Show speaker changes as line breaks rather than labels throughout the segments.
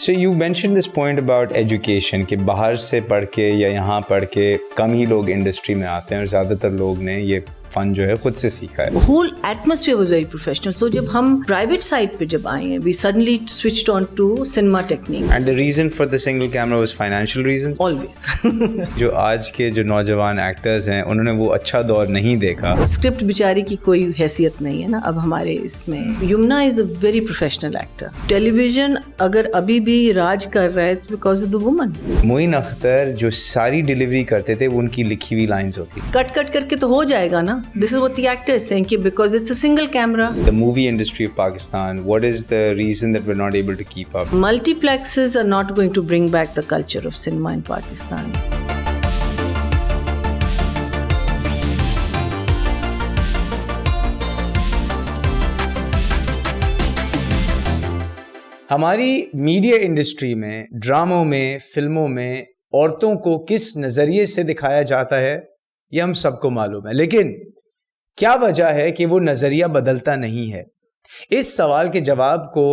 So you mentioned this point about education कि बाहर से पढ़ के या यहाँ पढ़ के कम ही लोग इंडस्ट्री में आते हैं और ज़्यादातर लोग ने ये फन जो है खुद से सीखा है.
Whole atmosphere was very professional. So जब हम private side पे जब आए हैं, we suddenly switched on to cinema technique.
And the reason for the single camera was financial reasons.
Always.
जो आज के जो नौजवान एक्टर्स हैं उन्होंने वो अच्छा दौर नहीं देखा.
स्क्रिप्ट बेचारी की कोई हैसियत नहीं है ना अब हमारे इसमें. Yamuna is a very professionल actor. Television अगर अभी भी राज कर रहा है it's because of the woman.
Moin Akhtar जो सारी डिलीवरी करते थे वो उनकी लिखी हुई लाइंस होती.
कट करके तो हो जाएगा ना. This is what the actor is saying कि because it's a single camera.
The movie industry of Pakistan, what is the reason that we're not able to keep up?
Multiplexes are not going to bring back the culture of cinema in Pakistan.
हमारी media industry में, ड्रामों में, फिल्मों में औरतों को किस नज़रिए से दिखाया जाता है ये हम सबको मालूम है, लेकिन क्या वजह है कि वो नज़रिया बदलता नहीं है? इस सवाल के जवाब को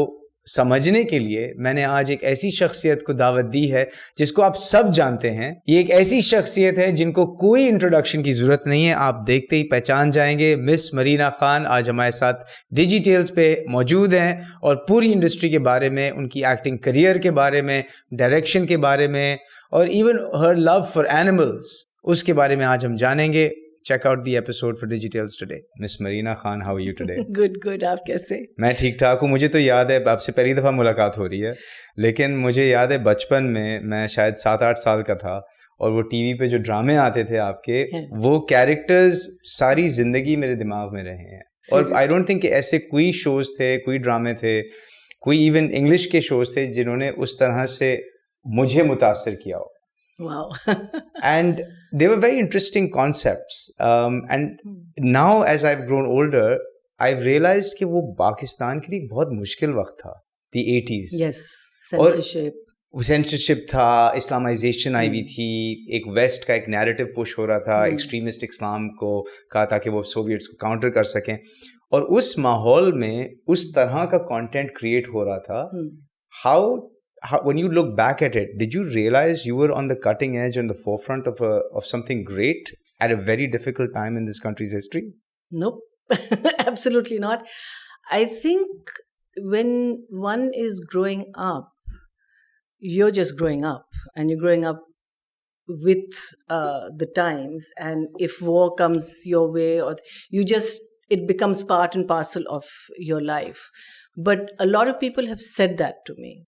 समझने के लिए मैंने आज एक ऐसी शख्सियत को दावत दी है जिसको आप सब जानते हैं. ये एक ऐसी शख्सियत है जिनको कोई इंट्रोडक्शन की ज़रूरत नहीं है, आप देखते ही पहचान जाएंगे. मिस मरीना खान आज हमारे साथ डिजिटेल्स पे मौजूद हैं और पूरी इंडस्ट्री के बारे में, उनकी एक्टिंग करियर के बारे में, डायरेक्शन के बारे में और even her love for animals, उसके बारे में आज हम जानेंगे. Check out the episode for Digitales today. Miss Marina Khan, how are you today?
Good. आप कैसे?
मैं ठीक ठाक हूँ. मुझे तो याद है आपसे पहली दफ़ा मुलाकात हो रही है, लेकिन मुझे याद है बचपन में मैं शायद 7-8 साल का था और वो टीवी पे जो ड्रामे आते थे आपके, वो कैरेक्टर्स सारी ज़िंदगी मेरे दिमाग में रहे हैं. और आई डोंट थिंक कि ऐसे कोई शोज़ थे, कोई ड्रामे थे, कोई इवन इंग्लिश के शोज़ थे जिन्होंने उस तरह से मुझे मुतासर किया हो.
Wow.
And they were very interesting concepts. And now as I've grown older, I've realized कि वो पाकिस्तान के लिए बहुत मुश्किल वक्त था, the 80s.
Yes, censorship.
Censorship था, इस्लामाइजेशन आई हुई थी, एक वेस्ट का एक नैरेटिव पुश हो रहा था, एक्सट्रीमिस्ट इस्लाम को कहा था कि वो सोवियट्स को काउंटर कर सकें, और उस माहौल में उस तरह का कंटेंट क्रिएट हो रहा था. How, when you look back at it, did you realize you were on the cutting edge, on the forefront of something great at a very difficult time in this country's history?
Nope, absolutely not. I think when one is growing up, you're just growing up, and you're growing up with the times. And if war comes your way, or it becomes part and parcel of your life. But a lot of people have said that to me.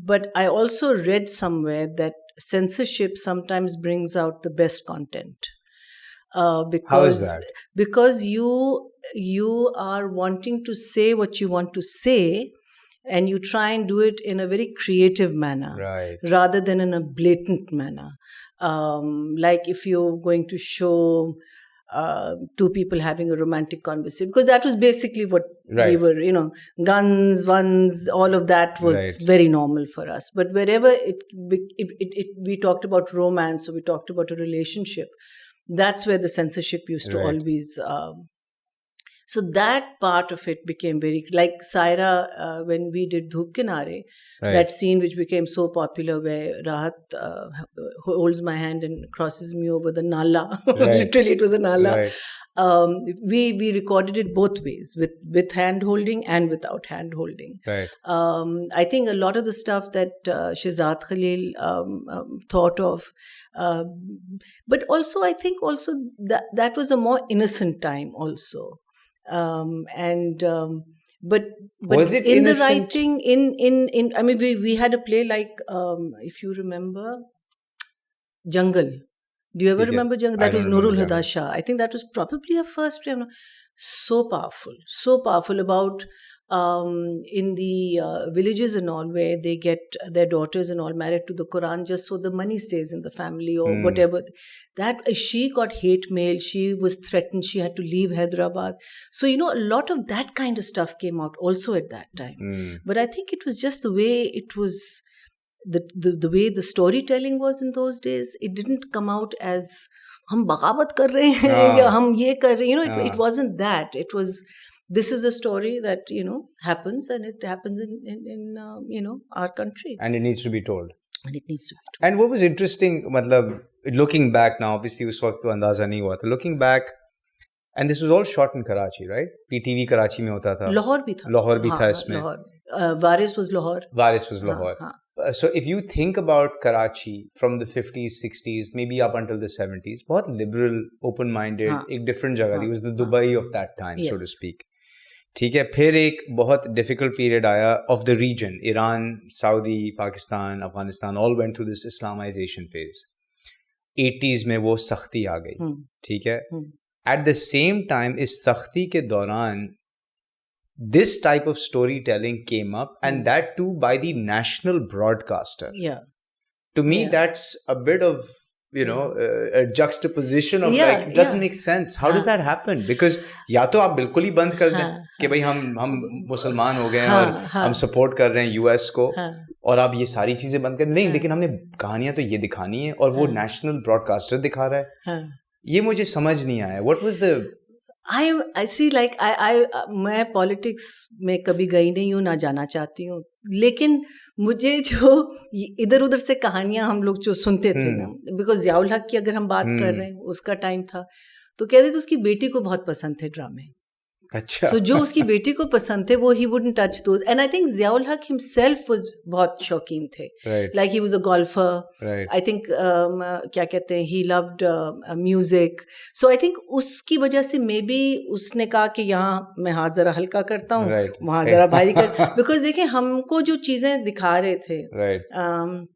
But I also read somewhere that censorship sometimes brings out the best content. Because,
how is that?
Because you are wanting to say what you want to say, and you try and do it in a very creative manner,
right,
rather than in a blatant manner. Like if you're going to show two people having a romantic conversation, because that was basically what we were, guns, all of that was very normal for us. But wherever we talked about romance, or we talked about a relationship, that's where the censorship used to always. So that part of it became very, like Saira, when we did Dhoop Kinare, that scene which became so popular where Rahat holds my hand and crosses me over the nala. Literally, it was a nala. We recorded it both ways, with hand holding and without hand holding. I think a lot of the stuff that Shehzad Khalil thought of, but also I think also that was a more innocent time also. But
was it
in
innocent?
The writing, in I mean, we had a play like, if you remember, Jungle. Do you ever remember Jungle? That was Nurul Huda Shah. I think that was probably her first play. So powerful about in the villages and all, where they get their daughters and all married to the Quran just so the money stays in the family or whatever. That she got hate mail, she was threatened, she had to leave Hyderabad. So, a lot of that kind of stuff came out also at that time. But I think it was just the way it was, the way the storytelling was in those days. It didn't come out as हम बगावत कर रहे हैं या हम ये कर रहे हैं. It wasn't that. It was this is a story that, you know, happens, and it happens in you know, our country.
And it needs to be told.
And it needs to be told.
And what was interesting, मतलब looking back now, obviously उस वक्त तो अंदाजा नहीं हुआ था. Looking back, and this was all shot in Karachi, right? PTV Karachi में होता था.
लाहौर भी था.
लाहौर भी था इसमें.
वारिस was Lahore.
Waris was Lahore. So if you think about Karachi from the 50s, 60s, maybe up until the 70s, बहुत liberal, open-minded, एक different जगह थी. It was the Dubai of that time, so to speak. ठीक है. फिर एक बहुत difficult period आया of the region. Iran, Saudi, Pakistan, Afghanistan all went through this Islamization phase. 80s में वो सख्ती आ गई. ठीक है. At the same time, इस सख्ती के दौरान this type of storytelling came up, and that too by the national broadcaster.
Yeah.
To me, that's a bit of, you know, a juxtaposition of like, it doesn't make sense. How does that happen? Because या तो आप बिल्कुल ही बंद कर दें कि भाई हम मुसलमान हो गए हैं और हम सपोर्ट कर रहे हैं यूएस को, और आप ये सारी चीजें बंद कर, नहीं, लेकिन हमने कहानियां तो ये दिखानी है और वो नेशनल ब्रॉडकास्टर दिखा रहा है. ये मुझे समझ नहीं आया. What was the
I see, like मैं पॉलिटिक्स में कभी गई नहीं हूँ, ना जाना चाहती हूँ, लेकिन मुझे जो इधर उधर से कहानियां हम लोग जो सुनते थे ना, बिकॉज ज़ियाउल हक की अगर हम बात कर रहे हैं, उसका टाइम था, तो कहते थे उसकी बेटी को बहुत पसंद थे ड्रामे.
अच्छा.
So जो उसकी बेटी को पसंद थे वो he wouldn't touch those, and I think Ziaul हक himself was बहुत शौकीन थे.
Right.
Like he was a golfer.
Right.
I think क्या कहते हैं, he loved music. So I think उसकी वजह से maybe उसने कहा कि यहाँ मैं हाथ जरा हल्का करता हूँ,
right.
वहाँ जरा भारी कर, because देखिए हमको जो चीजें दिखा रहे थे,
right.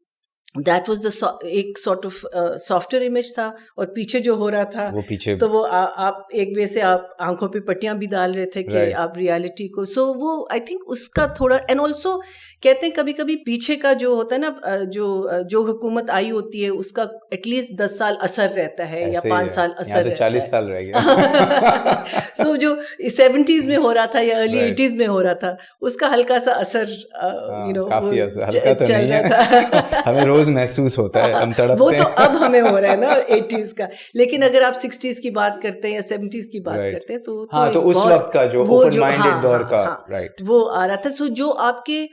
That was the एक sort of softer image था, और पीछे जो हो रहा था
वो पीछे,
तो वो आप एक वे से आप आंखों पे पट्टियां भी डाल रहे थे कि
right.
आप रियलिटी को, सो वो आई थिंक उसका थोड़ा, एंड ऑल्सो कहते हैं कभी कभी पीछे का जो होता है ना, जो हुकूमत आई होती है उसका एटलीस्ट 10 साल असर रहता है या 5 साल असर रहता है.
40 साल रह गया.
सो जो 70s में हो रहा था या अर्ली 80s में हो रहा था, उसका हल्का सा असर यू नो
काफी हल्का तो नहीं है. हमें रोज महसूस होता है, हम तड़पते
वो तो अब हमें हो रहा है ना 80s का, लेकिन अगर आप 60s की बात करते हैं या 70s की बात करते हैं तो
उस वक्त का जो ओपन माइंडेड दौर का, राइट,
वो आ रहा था. सो जो आपके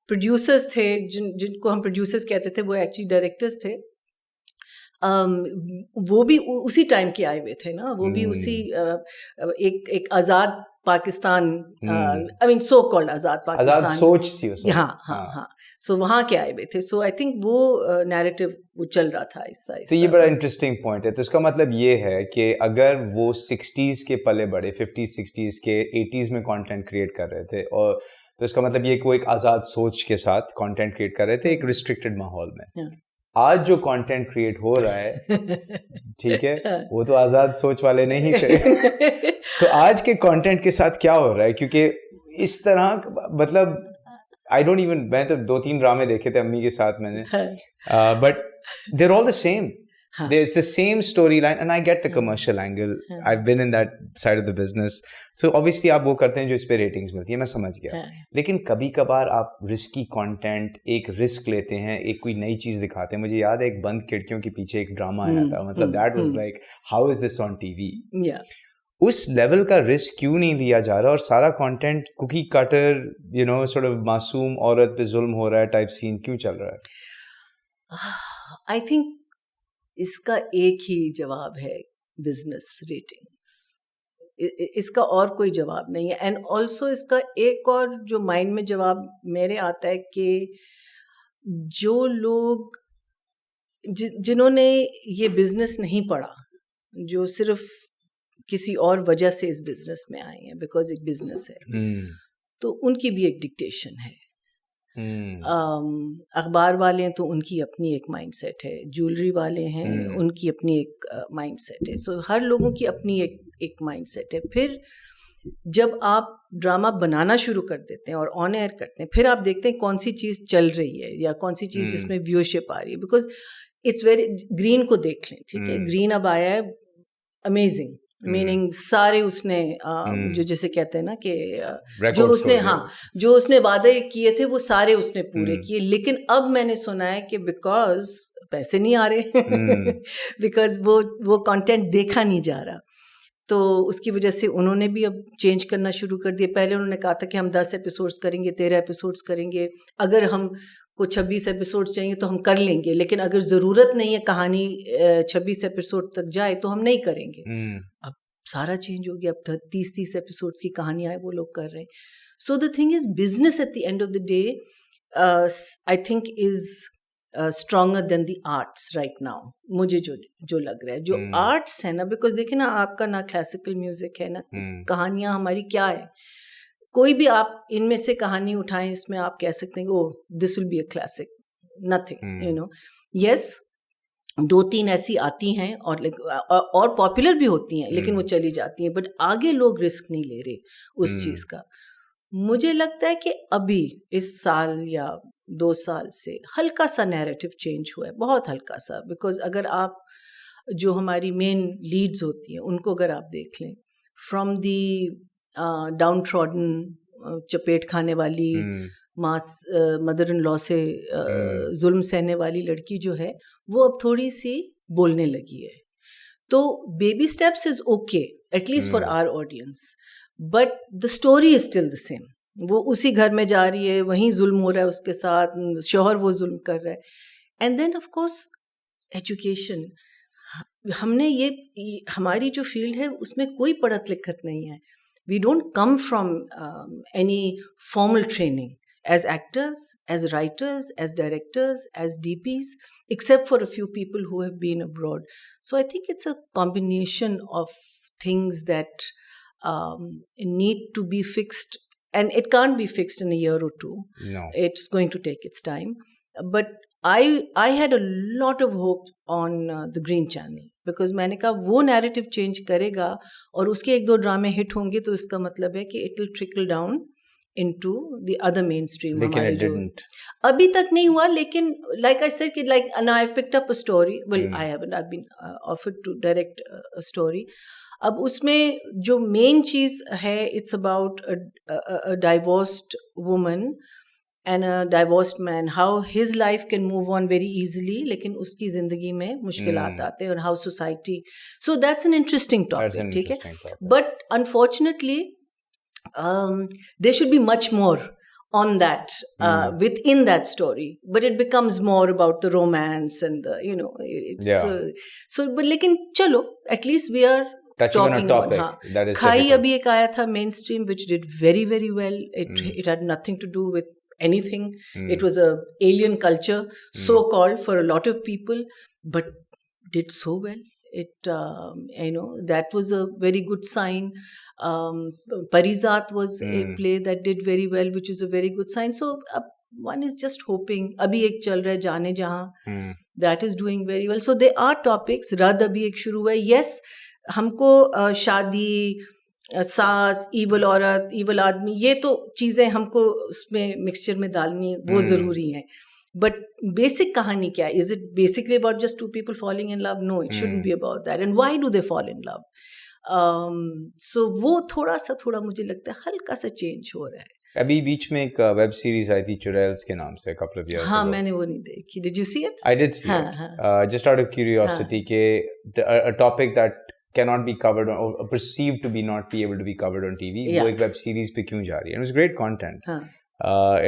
प्रोड्यूसर्स थे, जिनको हम प्रोड्यूसर्स कहते थे, वो एक्चुअली डायरेक्टर्स थे, वो भी उसी टाइम के आए हुए थे ना, वो भी उसी एक आज़ाद Pakistan, I mean so called आज़ाद पाकिस्तान,
आज़ाद सोच थी उसमें.
हाँ. सो वहाँ के आए हुए थे. सो आई थिंक वो नैरेटिव वो चल रहा था ऐसा.
तो ये बड़ा इंटरेस्टिंग पॉइंट है. तो इसका मतलब ये है कि अगर वो 60s के पले बड़े, 50s 60s के 80s में कंटेंट क्रिएट कर रहे थे, और तो इसका मतलब ये कि वो एक आज़ाद सोच के साथ कंटेंट क्रिएट कर रहे थे एक रिस्ट्रिक्टेड माहौल में. आज जो कंटेंट क्रिएट हो रहा है, ठीक है, वो तो आज़ाद सोच वाले नहीं थे. तो आज के कंटेंट के साथ क्या हो रहा है? क्योंकि इस तरह, मतलब आई डोंट इवन, मैंने तो 2-3 ड्रामे देखे थे अम्मी के साथ मैंने, but they are all the same. There's the same storyline, and I get the commercial angle. I've been in that side of the business. So obviously आप वो करते हैं जो इस पे रेटिंग्स मिलती है, मैं समझ गया. लेकिन कभी कभार आप रिस्की कंटेंट, एक रिस्क लेते हैं, एक कोई नई चीज दिखाते हैं. मुझे याद है एक बंद खिड़कियों के पीछे एक ड्रामा आया था, मतलब that was like, how is this on TV? उस लेवल का रिस्क क्यों नहीं लिया जा रहा, और सारा content cookie cutter, you know, sort of मासूम औरत पे जुल्म हो रहा है टाइप सीन क्यों चल रहा है?
आई थिंक इसका एक ही जवाब है, बिजनेस रेटिंग्स. इसका और कोई जवाब नहीं है. एंड ऑल्सो इसका एक और जो माइंड में जवाब मेरे आता है कि जो लोग जिन्होंने ये बिजनेस नहीं पढ़ा, जो सिर्फ किसी और वजह से इस बिजनेस में आए हैं, बिकॉज एक बिजनेस है, तो उनकी भी एक डिक्टेशन है. अखबार वाले हैं तो उनकी अपनी एक माइंडसेट है, ज्वेलरी वाले हैं उनकी अपनी एक माइंडसेट है. सो हर लोगों की अपनी एक माइंडसेट है. फिर जब आप ड्रामा बनाना शुरू कर देते हैं और ऑन एयर करते हैं, फिर आप देखते हैं कौन सी चीज़ चल रही है या कौन सी चीज़ जिसमें व्यूअरशिप आ रही है. बिकॉज इट्स वेरी, ग्रीन को देख लें, ठीक है, ग्रीन अब आया है, अमेजिंग, मीनिंग सारे उसने जो जैसे कहते हैं ना कि जो उसने जो उसने वादे किए थे वो सारे उसने पूरे किए. लेकिन अब मैंने सुना है कि बिकॉज पैसे नहीं आ रहे, बिकॉज वो कंटेंट देखा नहीं जा रहा. तो उसकी वजह से उन्होंने भी अब चेंज करना शुरू कर दिया। पहले उन्होंने कहा था कि हम 10 एपिसोड्स करेंगे, 13 एपिसोड्स करेंगे, अगर हम को 26 एपिसोड्स चाहिए तो हम कर लेंगे, लेकिन अगर ज़रूरत नहीं है कहानी 26 एपिसोड तक जाए तो हम नहीं करेंगे। अब सारा चेंज हो गया, अब 30 एपिसोड्स की कहानियाँ वो लोग कर रहे हैं। So the thing is business at the end of the day I think is stronger than the arts right now, मुझे जो लग रहा है। जो आर्ट्स है ना, बिकॉज देखिए ना, आपका ना क्लासिकल म्यूजिक है ना, कहानियाँ हमारी क्या है, कोई भी आप इनमें से कहानी उठाएं, इसमें आप कह सकते हैं oh this will be a classic, nothing, you know. Yes, 2-3 ऐसी आती हैं और पॉपुलर भी होती हैं, लेकिन वो चली जाती हैं, बट आगे लोग रिस्क नहीं ले रहे उस चीज़ का। मुझे लगता है कि अभी इस साल या 2 साल से हल्का सा नैरेटिव चेंज हुआ है, बहुत हल्का सा। बिकॉज अगर आप जो हमारी मेन लीड्स होती हैं उनको अगर आप देख लें, फ्रॉम दी डाउन ट्रॉडन, चपेट खाने वाली मदर इन लॉ से जुल्म सहने वाली लड़की जो है, वो अब थोड़ी सी बोलने लगी है। तो baby steps is okay at least for our audience, but the story is still the same. वो उसी घर में जा रही है, वहीं जुल्म हो रहा है उसके साथ, शौहर वो जुल्म कर रहा है। And then of course education, हमने ये हमारी जो फील्ड है उसमें कोई पढ़त लिखत नहीं है। We don't come from any formal training as actors, as writers, as directors, as DPs, except for a few people who have been abroad. So I think it's a combination of things that need to be fixed, and it can't be fixed in a year or two.
No.
It's going to take its time. But I had a lot of hope on the Green Channel, because मैंने कहा वो narrative change करेगा और उसके 1-2 ड्रामे hit होंगे तो इसका मतलब है कि it will trickle down into the other mainstream.
लेकिन it didn't.
अभी तक नहीं हुआ, लेकिन like I said, like, and I've picked up a story. Well, I haven't. I've been offered to direct a story. अब उसमें जो main चीज़ है, it's about a divorced woman and a divorced man, how his life can move on very easily, लेकिन उसकी ज़िंदगी में मुश्किलात आते हैं, और how society. So that's an interesting topic, ठीक है? But unfortunately, there should be much more on that within that story, but it becomes more about the romance and the, you know, so but lekin chalo, at least we are
touching on a topic that is
Khai abhi ek aaya tha mainstream, which did very very well. It had nothing to do with anything. It was a alien culture, so called, for a lot of people, but did so well. It you know, that was a very good sign. Parizat was a play that did very well, which is a very good sign. So one is just hoping. Abhi ek chal raha hai Jaane Jahan, that is doing very well. So there are topics. Rad abhi ek shuru hua hai. Yes, हमको शादी, सास, evil औरत, evil आदमी, ये तो चीज़ें हमको उसमें मिक्सचर में डालनी वो ज़रूरी है। But basic कहानी क्या है? Is it basically about just 2 people falling in love? No, it shouldn't be about that. And why do they fall in love? So वो थोड़ा मुझे लगता है हल्का सा चेंज हो रहा है।
अभी बीच में एक वेब सीरीज आई थी चुड़ैल्स के नाम से, couple of years ago.
हाँ, मैंने वो नहीं देखी. Did you see it?
I did see it. Just out of curiosity, के a topic that cannot be covered or perceived to be not be able to be covered on TV. वो एक web series पे क्यों जा रही है? And it was great content.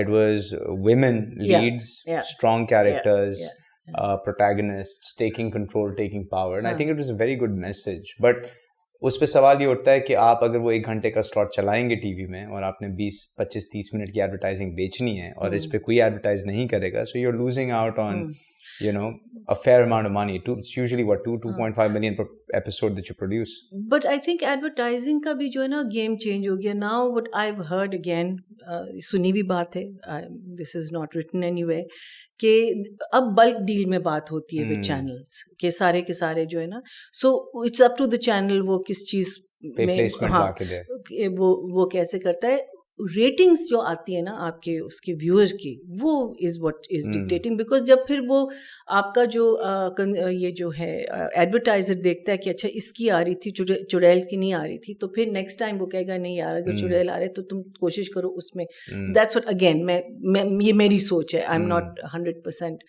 It was women leads, strong characters, protagonists taking control, taking power, and I think it was a very good message. But उस पे सवाल ये उठता है कि आप अगर वो 1 घंटे का स्लॉट चलाएंगे टीवी में और आपने 20, 25, 30 मिनट की एडवर्टाइजिंग बेचनी है और इस पे कोई एडवर्टाइज नहीं करेगा, so you're losing out on you know, a fair amount of money. It's usually what 2.5 million per episode that you produce.
But I think advertising का भी जो है ना game change हो गया. Now what I've heard again, सुनी भी बात है, this is not written anywhere, कि अब bulk deal में बात होती है with channels, के सारे जो है ना, so it's up to the channel वो किस चीज़ में
placement ला के दे,
वो कैसे करता है. रेटिंग्स जो आती है ना आपके उसके व्यूअर की, वो is what is dictating, because जब फिर वो आपका जो ये जो है एडवर्टाइजर देखता है कि अच्छा इसकी आ रही थी, चुड़ैल की नहीं आ रही थी, तो फिर नेक्स्ट टाइम वो कहेगा नहीं यार अगर चुड़ैल आ रहे तो तुम कोशिश करो उसमें. दैट्स व्हाट अगेन मैं ये मेरी सोच है, I am not 100%,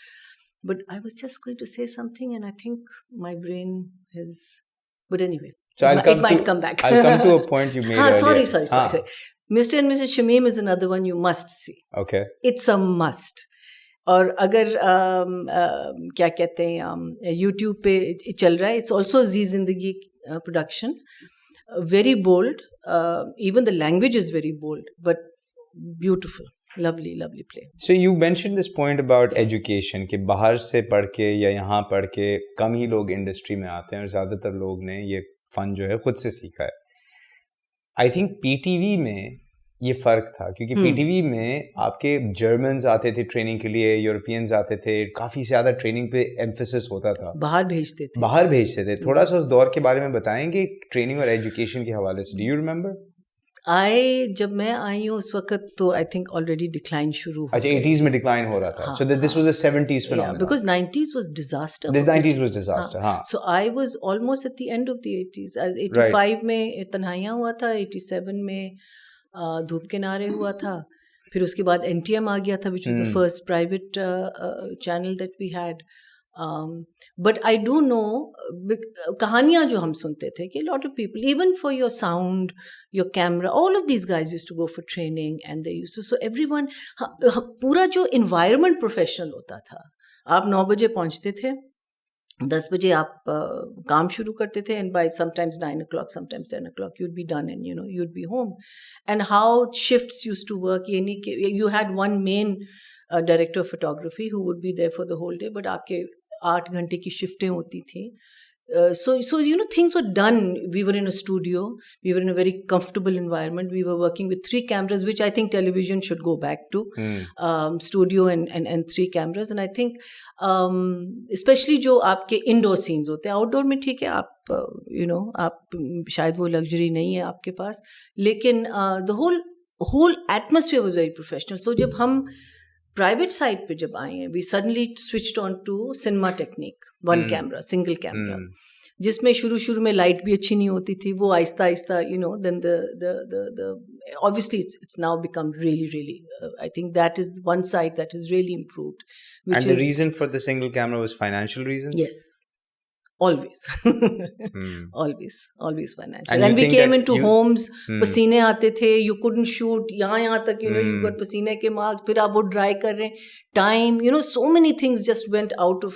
but I was just going to say something and I think my brain has, but anyway
So
it might come back.
I'll come to a point you made earlier.
Sorry. Mr. and Mrs. Shamim is another one you must see.
Okay.
It's a must. और अगर क्या कहते हैं YouTube पे चल रहा है, it's also Zee Zindagi production. Very bold. Even the language is very bold, but beautiful. Lovely play.
So you mentioned this point about education कि बाहर से पढ़ के या यहाँ पढ़ के कम ही लोग इंडस्ट्री में आते हैं और ज़्यादातर लोग ने ये फन जो है खुद से सीखा है. आई थिंक पीटीवी में ये फ़र्क था क्योंकि पीटीवी में आपके जर्मन्स आते थे ट्रेनिंग के लिए, यूरोपियंस आते थे, काफ़ी ज़्यादा ट्रेनिंग पे एम्फेसिस होता था.
बाहर भेजते थे.
थोड़ा सा उस दौर के बारे में बताएंगे ट्रेनिंग और एजुकेशन के हवाले से. Do you remember?
जब मैं आई हूँ उस वक्त तो आई थिंक ऑलरेडी डिक्लाइन शुरू हो.
अच्छा, 80s में डिक्लाइन हो रहा था. So this was a 70s phenomenon.
Because 90s was disaster.
This 90s was disaster. हाँ.
So I was almost at the end of the 80s. 85 में तन्हाइयाँ हुआ था, 87 में धूप किनारे हुआ था, फिर उसके बाद NTM आ गया था, which was the first private channel that we had. But I do know कहानियाँ जो हम सुनते थे कि lot of people, even for your sound, your camera, all of these guys used to go for training and they used to, so everyone, पूरा जो environment professional होता था. आप 9 बजे पहुँचते थे, 10 बजे आप काम शुरू करते थे, and by sometimes 9 o'clock, sometimes 10 o'clock, you'd be done and you'd be home. And how shifts used to work, you had one main director of photography who would be there for the whole day, but आपके 8 घंटे की शिफ्टें होती थी. So things were done. We were in a studio. We were in a very comfortable environment. We were working with 3 cameras, which I think television should go back to. Studio and 3 cameras. And I think, especially जो आपके indoor scenes होते हैं, outdoor में ठीक है, आप आप शायद वो luxury नहीं है आपके पास, लेकिन the whole atmosphere was very professional. So जब हम प्राइवेट साइड पे जब आए हैं, we suddenly switched on to cinema technique, 1 camera, single camera, जिसमें शुरू में लाइट भी अच्छी नहीं होती थी. वो आहिस्ता then the obviously it's now become really I think that is one side that has really improved.
And the reason for the single camera was financial reasons?
Yes. Always. Always financial. And we came into homes, पसीने आते थे, you couldn't shoot, यहाँ तक, you got पसीने के marks, फिर आप वो dry कर रहे हैं, time, so many things just went out of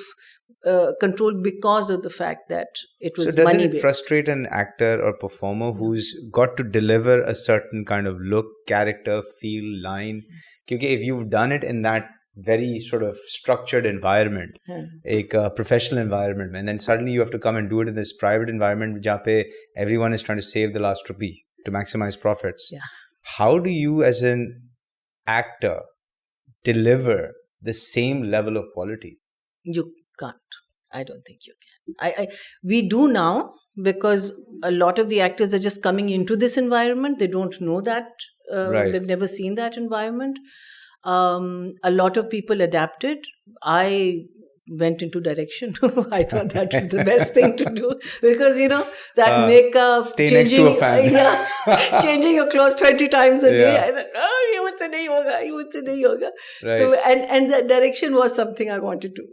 control because of the fact that it was money-based. So doesn't it
frustrate an actor or performer who's got to deliver a certain kind of look, character, feel, line? Because if you've done it in that very sort of structured environment, a professional environment, and then suddenly you have to come and do it in this private environment where everyone is trying to save the last rupee to maximize profits.
Yeah.
How do you as an actor deliver the same level of quality?
You can't. I don't think you can. We do now because a lot of the actors are just coming into this environment. They don't know that.
Right.
They've never seen that environment. A lot of people adapted. I went into direction. I thought that was the best thing to do because that makeup,
stay next to a fan.
Changing your clothes 20 times a day.
Yeah.
I said, no, ये मुझसे नहीं होगा.
Right.
So, and the direction was something I wanted to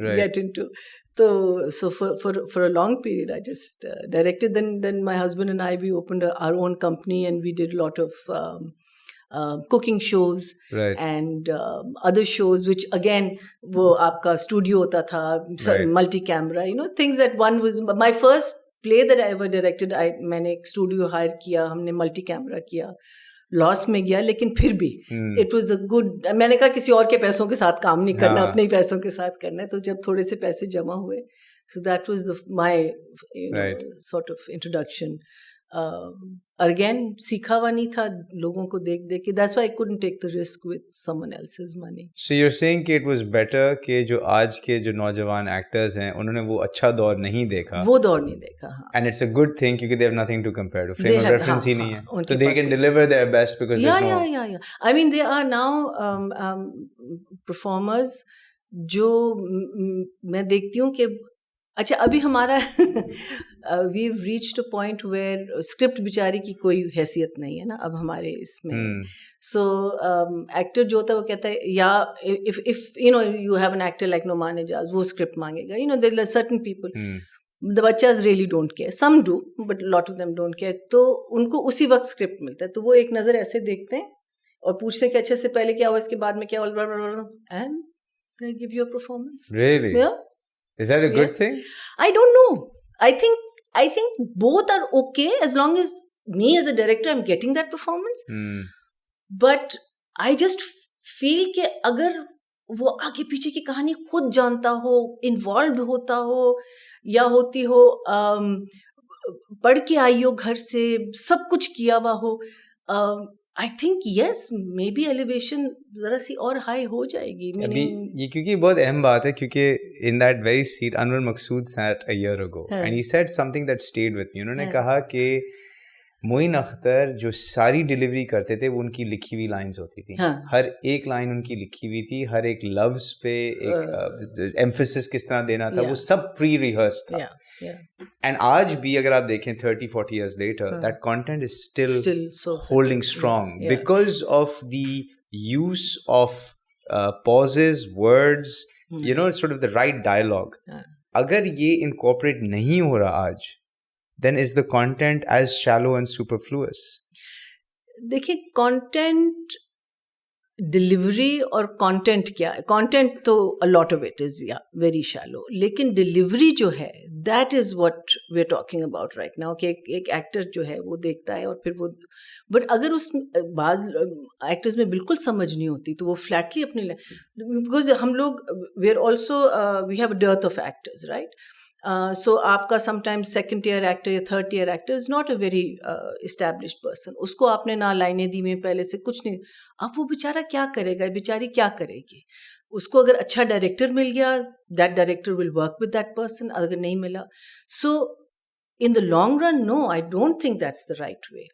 right.
get into. So for a long period, I just directed. Then my husband and I, we opened our own company and we did a lot of cooking shows,
right.
and other shows, which again वो आपका studio होता था,
right.
multi-camera, things that one was. My first play that I ever directed, मैंने एक studio hire किया, हमने multi-camera किया, loss में गया, लेकिन फिर भी it was a good. मैंने कहा किसी और के पैसों के साथ काम नहीं करना, अपने ही पैसों के साथ करना है. तो जब थोड़े से पैसे जमा हुए, so that was my
right.
sort of introduction. Again, सीखा हुआ नहीं था, लोगों को देख के. That's why I couldn't take the risk with someone else's money.
So you're saying कि it was better कि जो आज के जो नौजवान actors हैं, उन्होंने वो अच्छा दौर नहीं देखा.
वो दौर नहीं देखा, हाँ.
And it's a good thing क्योंकि they have nothing to compare to. Frame of reference ही नहीं है. So they can deliver their best because there's no.
Yeah. I mean, there are now performers जो मैं देखती हूँ कि अच्छा अभी हमारा we've reached a point where script बिचारी की कोई हैसियत नहीं है ना अब हमारे इसमें. So actor जो होता है वो कहता है, या if you have an actor like Noman Ejaz, वो script मांगेगा. There are certain people. The बच्चाज really don't care, some do but lot of them don't care. तो उनको उसी वक्त स्क्रिप्ट मिलता है, तो वो एक नज़र ऐसे देखते हैं और पूछते हैं कि अच्छे से पहले क्या हुआ, इसके बाद में क्या हुआ, and they give you a performance.
Really?
Yeah.
Is that a good thing?
I don't know. I think both are okay as long as me as a director I'm getting that performance. But I just feel कि अगर वो आगे पीछे की कहानी खुद जानता हो, इन्वॉल्व होता हो या होती हो, पढ़ के आई हो घर से, सब कुछ किया हुआ हो, I think yes may be elevation जरा सी और हाई हो जाएगी.
अभी ये क्योंकि बहुत अहम बात है, क्योंकि in that very seat Anwar Maqsood sat a year ago and he said something that stayed with me. उन्होंने कहा कि मोइन अख्तर जो सारी डिलीवरी करते थे वो उनकी लिखी हुई लाइंस होती थी. हर एक लाइन उनकी लिखी हुई थी, हर एक लफ्ज पे एक एम्फेसिस किस तरह देना था, वो सब प्री रिहर्स था. एंड आज भी अगर आप देखें 30-40 years later, that content is still so holding strong because of the use of pauses, words, sort of the right dialogue. अगर ये incorporate नहीं हो रहा आज, then is the content as shallow and superfluous?
देखिए, कंटेंट डिलीवरी और content क्या है, कंटेंट तो a lot of it is very shallow, लेकिन डिलीवरी जो है that is what we are talking about right now. कि एक एक्टर जो है वो देखता है और फिर वो, बट अगर उस बाज एक्टर्स में बिल्कुल समझ नहीं होती तो वो फ्लैटली अपने, बिकॉज हम लोग we are also we have a dearth of actors, right. So आपका sometimes second tier actor या third tier actor is not a very established person. उसको आपने ना लाइनें दी में पहले से कुछ नहीं, अब वो बेचारा क्या करेगा, बेचारी क्या करेगी. उसको अगर अच्छा डायरेक्टर मिल गया, that director will work with that person. अगर नहीं मिला, so in the long run, no, I don't think that's the right way.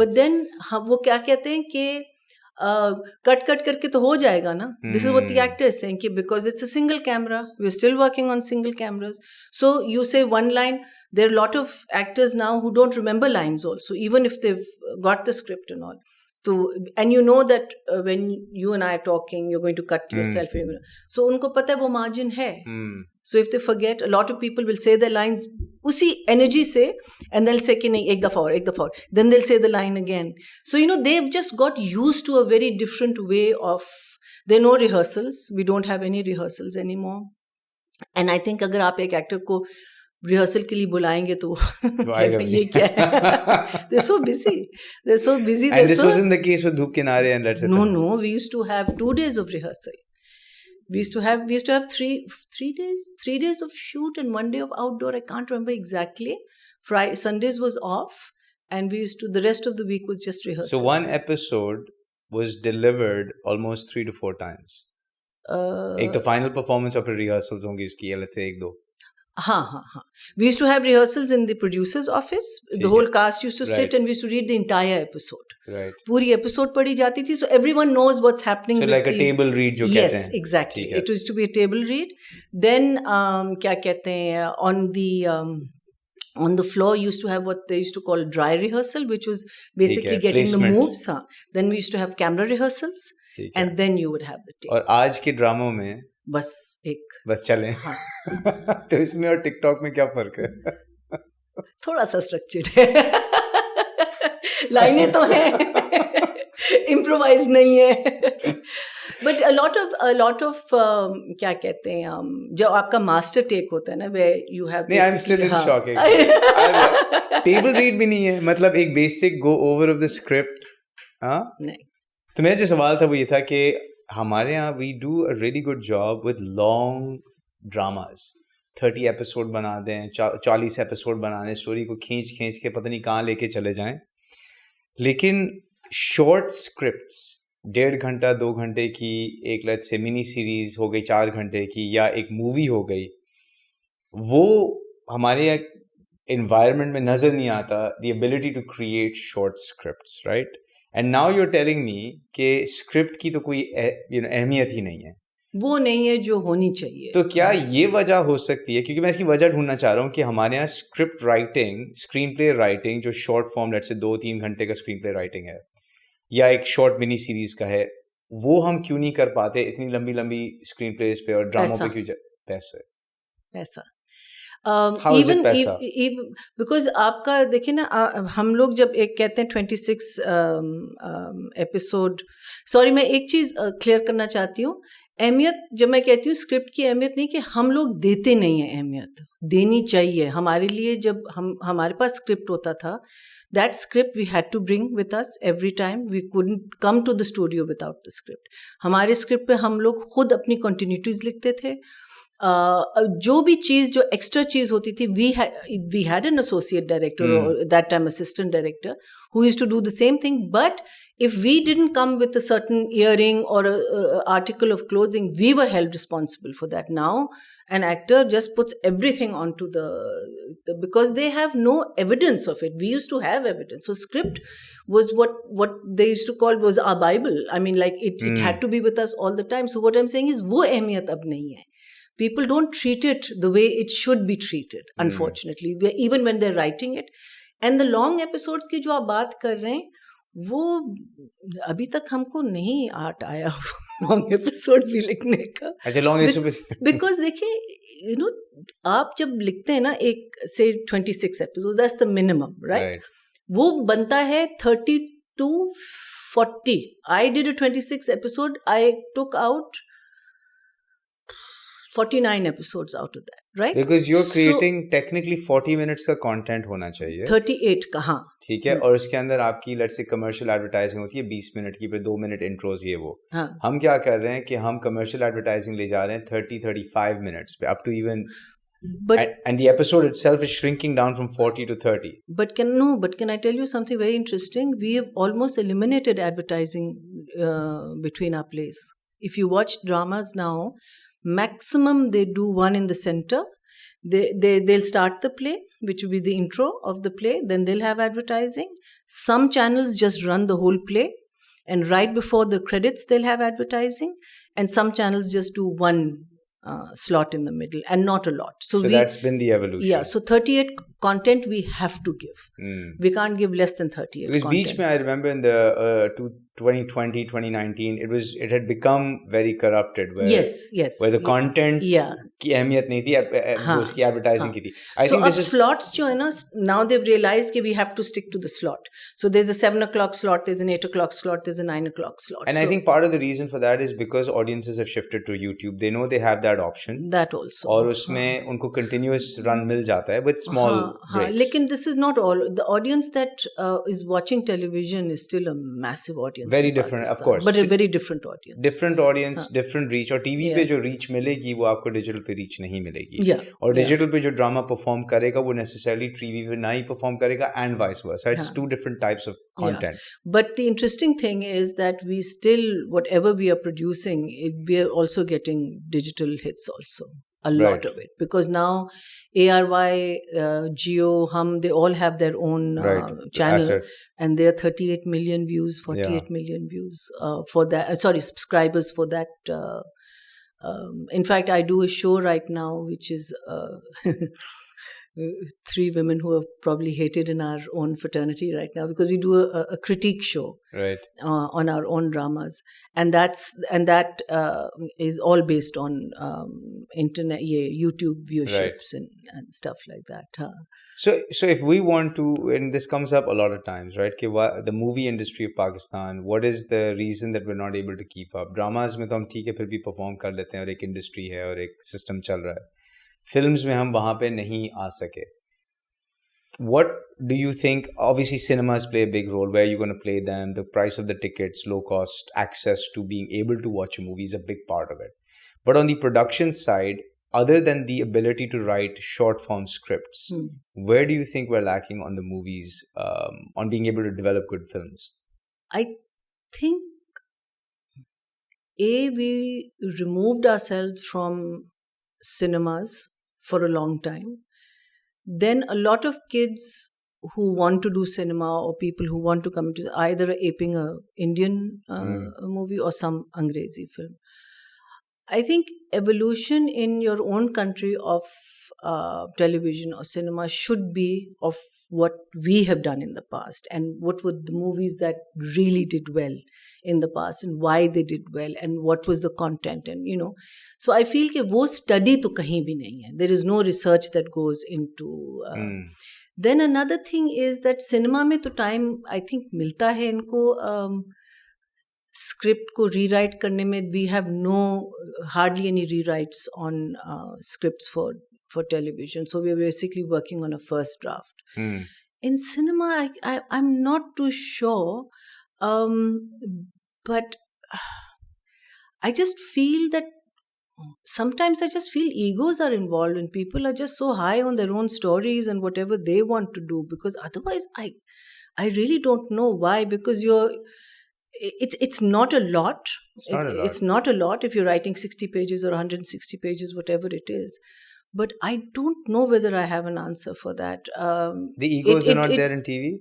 But then हम वो क्या कहते हैं कि कट करके तो हो जाएगा ना. This is what the actor is saying कि because it's a single camera, we are still working on single cameras. So you say one line, there are lot of actors now who don't remember lines also even if they got the script and all. तो and you know that when you and I are talking you are going to cut yourself, so उनको पता है वो margin है. So if they forget, a lot of people will say their lines उसी energy से, and they'll say कि नहीं एक दफा और, then they'll say the line again. So they've just got used to a very different way of, there are no rehearsals, we don't have any rehearsals anymore. And I think अगर आप एक actor को rehearsal के लिए बुलाएंगे तो ये क्या है, they're so busy.
And this wasn't the case with Dhoop Kinare and Let's Say.
No, we used to have 2 days of rehearsal. We used to have 3 days of shoot and 1 day of outdoor. I can't remember exactly. Sundays was off, and the rest of the week was just rehearsals.
So one episode was delivered almost 3 to 4 times. एक तो final performance और फिर rehearsals होंगी इसकी, let's say 1-2.
हाँ. We used to have rehearsals in the producer's office. The whole cast used to sit and we used to read the entire episode.
Right.
पूरी episode पढ़ी जाती थी, so everyone knows what's happening.
So like a table read जो कहते हैं.
Yes, exactly. It used to be a table read. Then क्या कहते हैं, on the floor used to have what they used to call dry rehearsal, which was basically getting the moves. Then we used to have camera rehearsals, and then you would have the take.
और आज के ड्रामों में बस चलें. तो इसमें और TikTok में क्या फर्क है?
थोड़ा सा स्ट्रक्चर्ड है, लाइनें तो हैं, इम्प्रोवाइज नहीं है. बट अ लॉट ऑफ क्या कहते हैं, जो आपका मास्टर टेक होता है ना, वे यू हैव,
नहीं, I am still in shock. Table read भी नहीं है, मतलब एक basic go over of the script. हाँ नहीं. तो मेरा जो सवाल था वो ये था कि हमारे यहाँ we do a really good job with long dramas. 30 episode बना दें, 40 एपिसोड बना दें, स्टोरी को खींच के पता नहीं कहाँ लेके चले जाएं. लेकिन शॉर्ट स्क्रिप्ट्स 1.5 घंटा 2 घंटे की, एक लेट्स से मिनी सीरीज हो गई 4 घंटे की, या एक मूवी हो गई, वो हमारे एनवायरनमेंट में नज़र नहीं आता. The ability to create short scripts, right. And now you are telling me कि स्क्रिप्ट की तो कोई अहमियत ही नहीं है,
वो नहीं है जो होनी चाहिए.
तो क्या ये वजह हो सकती है, क्योंकि मैं इसकी वजह ढूंढना चाह रहा हूँ कि हमारे यहाँ script writing, screen play writing, जो शॉर्ट फॉर्म लेट्स से 2-3 घंटे का स्क्रीन प्ले राइटिंग है या एक शॉर्ट मिनी सीरीज का है, वो हम क्यों नहीं कर पाते इतनी लंबी स्क्रीन प्लेस पे और ड्रामों पे क्यों? पैसा How is it पैसा?
बिकॉज आपका देखिए ना, हम लोग जब एक कहते हैं 26 एपिसोड, सॉरी मैं एक चीज क्लियर करना चाहती हूँ, अहमियत जब मैं कहती हूँ स्क्रिप्ट की अहमियत नहीं कि हम लोग देते नहीं हैं, अहमियत देनी चाहिए हमारे लिए। जब हमारे पास स्क्रिप्ट होता था, that script we had to bring with us every time. We couldn't come to the studio without the script. हमारे स्क्रिप्ट पे हम लोग खुद अपनी कंटिन्यूटीज लिखते थे। जो भी चीज़, जो एक्स्ट्रा चीज़ होती थी, we had an associate director or that time assistant director who used to do the same thing. But if we didn't come with a certain earring or a article of clothing, we were held responsible for that. Now an actor just puts everything onto because they have no evidence of it. We used to have evidence. So script was what they used to call was our Bible. I mean, like it had to be with us all the time. So what I'm saying is वो अहमियत अब नहीं है. People don't treat it the way it should be treated, unfortunately, even when they're writing it. And the long episodes की जो आप बात कर रहे हैं, वो अभी तक हमको नहीं आर्ट आया लॉन्ग एपिसोड्स भी लिखने का।
अच्छा, लॉन्ग एपिसोड्स
बिकॉज देखिए, आप जब लिखते हैं ना एक से 26 episode, that's the minimum, right? वो बनता है 30 to 40. I did a 26 episode. I took out 49 episodes out of that, right?
Because you're creating technically 40 minutes का content होना चाहिए।
38 का, हाँ।
ठीक है, और उसके अंदर आपकी let's say commercial advertising होती है 20 मिनट की, फिर 2 मिनट intros ये वो।
हाँ।
हम क्या कर रहे हैं कि हम commercial advertising ले जा रहे हैं 30-35 minutes पे, up to even and the episode itself is shrinking down from 40 to 30.
But can I tell you something very interesting? We have almost eliminated advertising between our plays. If you watch dramas now, maximum they do one in the center. They'll start the play, which will be the intro of the play. Then they'll have advertising. Some channels just run the whole play, and right before the credits they'll have advertising. And some channels just do one slot in the middle, and not a lot. So
that's been the evolution.
Yeah. So 38 content we have to give. We can't give less than 38.
Because beach mein, I remember in the 2020, 2019, it had become very corrupted. Where,
yes.
Where the content की अहमियत नहीं थी, उसकी advertising की थी. I think this is
slots जो है ना, now they've realized that we have to stick to the slot. So there's a 7 o'clock slot, there's an 8 o'clock slot, there's a 9 o'clock slot.
And I think part of the reason for that is because audiences have shifted to YouTube. They know they have that option.
That also.
और उसमें उनको continuous run मिल जाता है with small breaks.
लेकिन this is not all. The audience that is watching television is still a massive audience.
Very different, of course.
But a very different audience.
Different audience, different reach. और TV पे जो reach मिलेगी वो आपको digital पे reach नहीं मिलेगी. और digital पे जो drama perform करेगा वो necessarily TV पे ना ही perform करेगा, and vice versa. It's two different types of content.
But the interesting thing is that we still, whatever we are producing, we are also getting digital hits also. A lot of it, because now ARY, Jio, they all have their own channel, assets. And they are 38 million views, 48 million views for that. Subscribers for that. In fact, I do a show right now, which is 3 women who are probably hated in our own fraternity right now, because we do a critique show on our own dramas, and that is all based on internet, YouTube viewerships and stuff like that.
So if we want to, and this comes up a lot of times, right? The movie industry of Pakistan, what is the reason that we're not able to keep up? Dramas में तो हम ठीक है फिर भी perform कर लेते हैं और एक industry है और एक system चल रहा है. Films में हम वहाँ पे नहीं आ सके. What do you think? Obviously, cinemas play a big role. Where are you going to play them? The price of the tickets, low cost, access to being able to watch a movie is a big part of it. But on the production side, other than the ability to write short form scripts, where do you think we're lacking on the movies, on being able to develop good films?
I think, we removed ourselves from cinemas for a long time. Then a lot of kids who want to do cinema, or people who want to come into either aping a Indian movie or some Angrezi film. I think evolution in your own country of television or cinema should be of what we have done in the past, and what were the movies that really did well in the past, and why they did well, and what was the content, and so I feel कि वो study तो कहीं भी नहीं है. There is no research that goes into then another thing is that cinema में तो time I think मिलता है इनको script को rewrite करने में. We have hardly any rewrites on scripts for television, so we are basically working on a first draft. In cinema I'm not too sure, but I just feel that sometimes I just feel egos are involved, and people are just so high on their own stories and whatever they want to do, because otherwise I really don't know why, because it's not a lot. It's not a lot if you're writing 60 pages or 160 pages, whatever it is. But I don't know whether I have an answer for that.
The egos are not there in TV?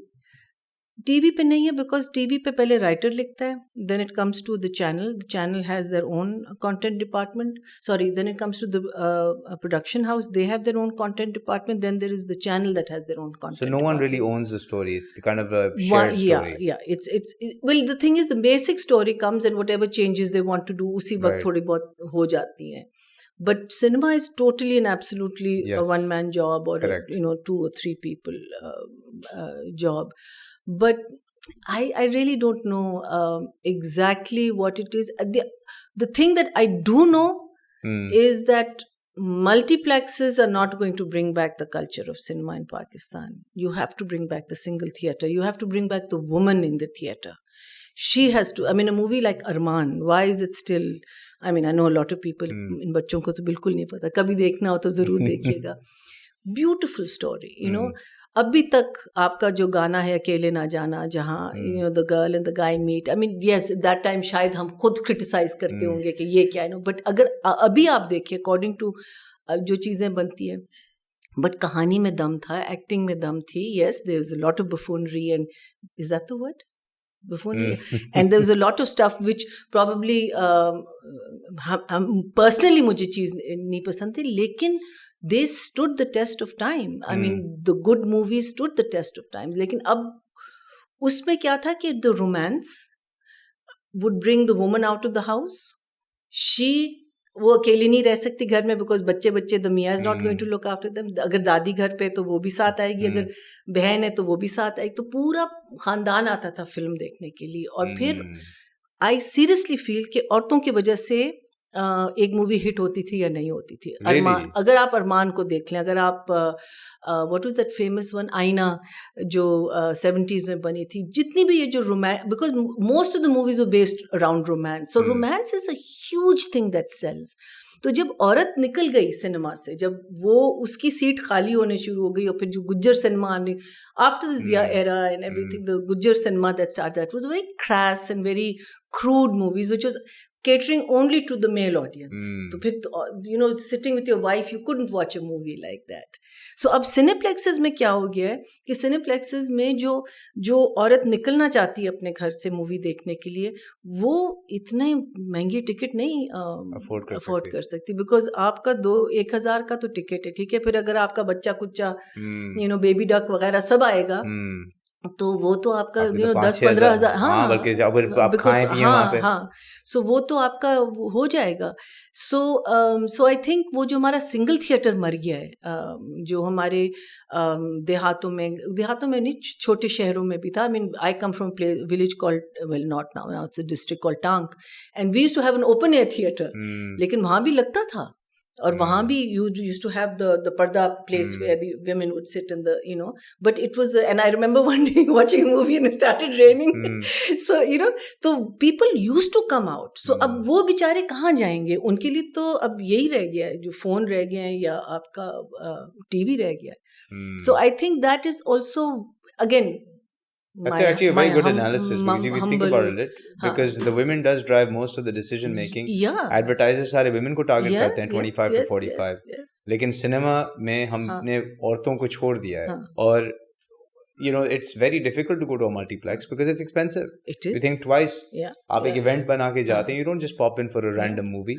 TV पे नहीं है, because TV पे पहले writer लिखता है, then it comes to the channel. The channel has their own content department. Then it comes to the production house. They have their own content department. Then there is the channel that has their own content.
So no one really owns the story. It's kind of a shared story.
Yeah. Well, the thing is, the basic story comes, and whatever changes they want to do, उसी वक्त थोड़ी बहुत हो जाती हैं. But cinema is totally and absolutely a one-man job, or 2 or 3 people job. But I really don't know exactly what it is. The thing that I do know is that multiplexes are not going to bring back the culture of cinema in Pakistan. You have to bring back the single theatre. You have to bring back the woman in the theatre. She has to. I mean, a movie like Arman, why is it still? I mean, I know a lot of people. इन बच्चों को तो बिल्कुल नहीं पता. कभी देखना हो तो जरूर देखिएगा. Beautiful story, अभी तक आपका जो गाना है अकेले ना जाना, जहाँ the girl and the guy meet. I mean, yes, that time शायद हम खुद criticize करते होंगे कि ये क्या है, but अगर अभी आप देखिए, according to जो चीजें बनती है, but कहानी में दम था, acting में दम थी. Yes, there was a lot of buffoonery, and is that the word? Buffoonery. And there was a lot of stuff which probably personally मुझे चीज नहीं पसंद थी, लेकिन they stood the test of time. I mean, the good movies stood the test of time. लेकिन अब उसमें क्या था कि the romance would bring the woman out of the house. वो अकेली नहीं रह सकती घर में, because बच्चे the मियाँ is not going to look after them. अगर दादी घर पे तो वो भी साथ आएगी, अगर बहन है तो वो भी साथ आएगी. तो पूरा खानदान आता था फिल्म देखने के लिए. और फिर I seriously feel कि औरतों की वजह से एक मूवी हिट होती थी या नहीं होती थी. अरमान, अगर आप अरमान को देख लें, अगर आप what was that famous one, आईना, जो 70s में बनी थी, जितनी भी ये जो romance, because most of the movies are based around romance, so romance is a huge thing that sells. तो जब औरत निकल गई सिनेमा से, जब वो उसकी सीट खाली होने शुरू हो गई, और फिर जो गुज्जर सिनेमा आने, after the Zia era and everything, the Gujjar cinema that start, that was very crass and very crude movies, which was catering only to the male audience. तो फिर sitting with your wife, you couldn't watch a movie like that. So अब cineplexes में क्या हो गया है कि cineplexes में जो औरत निकलना चाहती है अपने घर से मूवी देखने के लिए, वो इतने महंगी टिकट नहीं अफोर्ड कर सकती, बिकॉज आपका 1,000 का तो टिकट है, ठीक है. फिर अगर आपका बच्चा कुच्चा बेबी डक वगैरह सब आएगा, तो वो तो आपका 10-15 हज़ार, हाँ, बल्कि आप खाएं पिए वहाँ पे, हाँ, सो वो तो आपका हो जाएगा. सो आई थिंक वो जो हमारा सिंगल थिएटर मर गया है, जो हमारे देहातों में नहीं, छोटे शहरों में भी था. I mean, I come from village called, well not now, it's a district called Tank, and we used to have an open air theatre, लेकिन वहाँ भी लगता था. और वहाँ भी you used to have the parda place where the women would sit in the, but it was, and I remember one day watching a movie and it started raining. So, so people used to come out. So अब वो बेचारे कहाँ जाएंगे? उनके लिए तो अब यही रह गया है, जो फोन रह गया है या आपका टीवी रह गया है. So I think that is also, again,
that's actually a very good analysis, because if you think about it, because the women does drive most of the decision making. Advertisers सारे women को target करते हैं 25 to 45. लेकिन cinema में हमने औरतों को छोड़ दिया है. और it's very difficult to go to a multiplex because it's expensive. It is. You think twice. आप एक event बना के जाते हैं, you don't just pop in for a random movie.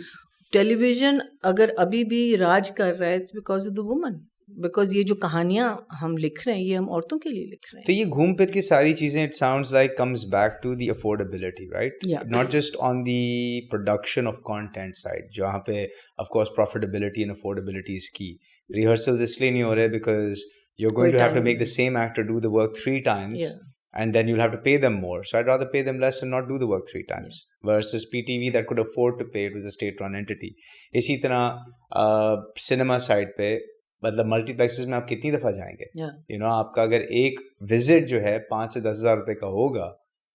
Television अगर अभी भी राज कर रहा है, it's because of the woman, because ये जो कहानियां हम लिख रहे हैं ये हम औरतों के लिए लिख रहे हैं.
तो ये घूम फिर के सारी चीजें, it sounds like comes back to the affordability, right? Not just on the production of content side, जहाँ पे of course profitability and affordability is key. Rehearsals इसलिए नहीं हो रहे because you're going to have to make the same actor do the work 3 times, and then you'll have to pay them more. So I'd rather pay them less and not do the work 3 times. Versus PTV that could afford to pay, it was a state-run entity. इसी तरह cinema side पे, मतलब multiplexes में आप कितनी दफ़ा जाएंगे? You know, आपका अगर एक visit जो है 5 से 10 हज़ार रुपए का होगा,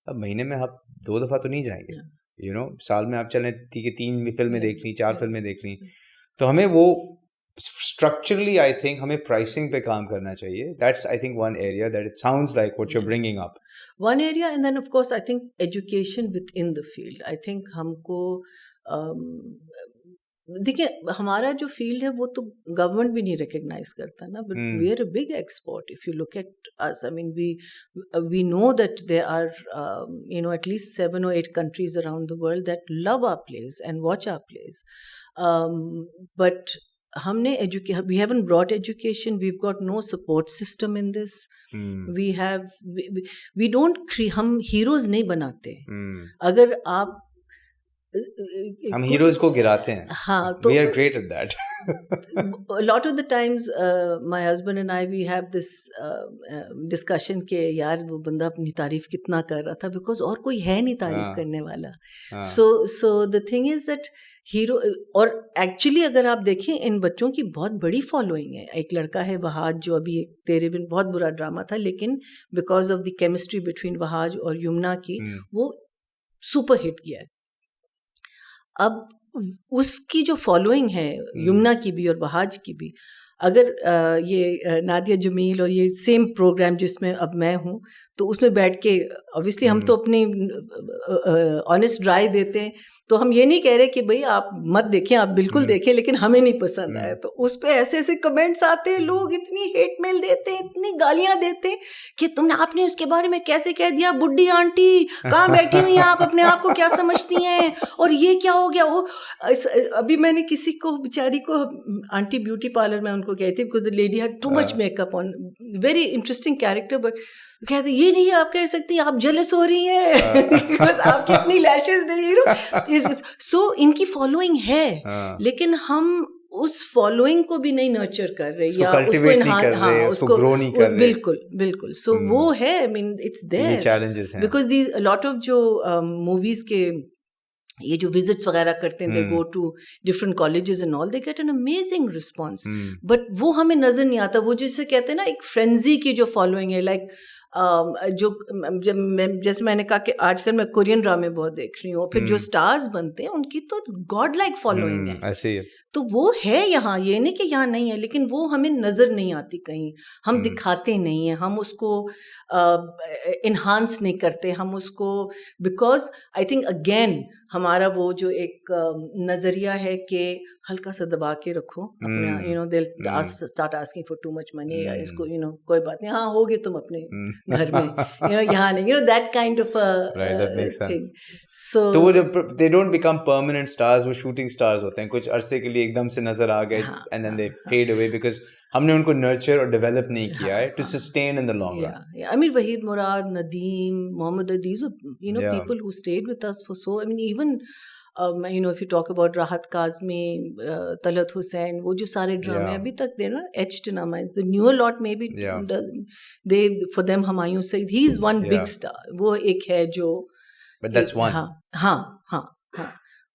अब महीने में आप 2 दफ़ा तो नहीं जाएंगे. You know, साल में आप चलें 3 फिल्में देख ली, 4 फिल्में देख ली. तो हमें वो structurally, I think हमें pricing पे काम करना चाहिए. That's, I think, one area that it sounds like what you're bringing up.
One area, and then of course I think education within the field. I think हमको देखिए हमारा जो field है वो तो गवर्नमेंट भी नहीं रिकग्नाइज करता ना, but we are a big export. If you look at us, I mean we know that there are you know at least 7 or 8 countries around the world that love our plays and watch our plays, but हमने we haven't brought education. We've got no support system in this. We don't हम heroes नहीं बनाते. अगर आप
हम heroes को गिराते हैं.
हाँ, तो
we are great at that.
A lot of the times my husband and I, we have this discussion के यार वो बंदा अपनी तारीफ कितना कर रहा था, because और कोई है नहीं तारीफ करने वाला. So the thing is that hero, और एक्चुअली अगर आप देखें इन बच्चों की बहुत बड़ी फॉलोइंग है. एक लड़का है वहाज, जो अभी एक तेरे बिन बहुत बुरा ड्रामा था, लेकिन because of the chemistry between Wahaj और यमुना की वो सुपर हिट गया है. अब उसकी जो फॉलोइंग है यमुना की भी और वहाज की भी, अगर ये नादिया जमील और ये सेम प्रोग्राम जिसमें अब मैं हूँ, तो उसमें बैठ के ऑब्वियसली हम तो अपनी ऑनेस्ट राय देते हैं, तो हम ये नहीं कह रहे कि भाई आप मत देखें, आप बिल्कुल देखें, लेकिन हमें नहीं पसंद आया. तो उस पर ऐसे ऐसे कमेंट्स आते हैं, लोग इतनी हेट मेल देते हैं, इतनी गालियां देते हैं कि आपने इसके बारे में कैसे कह दिया, बुड्ढी आंटी कहाँ बैठी हुई हैं आप, अपने आप को क्या समझती हैं, और ये क्या हो गया. वो अभी मैंने किसी को, बेचारी को, आंटी ब्यूटी पार्लर में उनको कहती, because the lady had too much makeup on, very interesting character, but कहते ये नहीं आप कह सकती, आप जेलस हो रही हैं आपकी अपनी लैशेस नहीं, यू नो. सो इनकी फॉलोइंग है, लेकिन हम उस फॉलोइंग को भी नहीं नर्चर कर रहे, या उसको
उसको ग्रो नहीं कर रहे.
बिल्कुल. सो वो है, I mean it's there,
challenges हैं,
बिकॉज दी लॉट ऑफ जो मूवीज के ये जो विजिट्स वगैरह करते हैं, they go to different colleges and all, they get an amazing response, but वो हमें नजर नहीं आता. वो जैसे कहते हैं ना, एक फ्रेंजी की जो फॉलोइंग है, लाइक जो जैसे मैंने कहा कि आजकल मैं कोरियन ड्रामे बहुत देख रही हूँ, फिर जो स्टार्स बनते हैं उनकी तो गॉड लाइक फॉलोइंग है.
ऐसे ही है.
तो वो है यहाँ, ये नहीं कि यहाँ नहीं है, लेकिन वो हमें नज़र नहीं आती कहीं, हम दिखाते नहीं हैं, हम उसको इन्हांस नहीं करते, हम उसको, बिकॉज आई थिंक अगेन हमारा वो जो एक नज़रिया है कि हल्का सा दबा के रखो अपना, you know, they start asking for too much money, या इसको, यू नो, कोई बात नहीं, हाँ होगे तुम अपने घर में, यू नो, यहाँ नहीं, you know, that kind of thing. So
तो वो they don't become permanent stars, वो शूटिंग स्टार्स होते हैं, कुछ अरसे के लिए एकदम से नजर आ गए, and then they fade away, because हमने उनको नर्चर और डेवलप नहीं किया है to sustain in the long run.
I mean Waheed Murad, Nadeem, Mohammad Ali, you know, people who stayed with us for so, I mean even you know, if you talk about Rahat Kazmi, Talat Hussain, वो जो सारे ड्रामे अभी तक they're not etched in our minds. The newer lot maybe they, for them, Humayun Saeed, he is one big star. वो एक है जो,
but that's one.
हाँ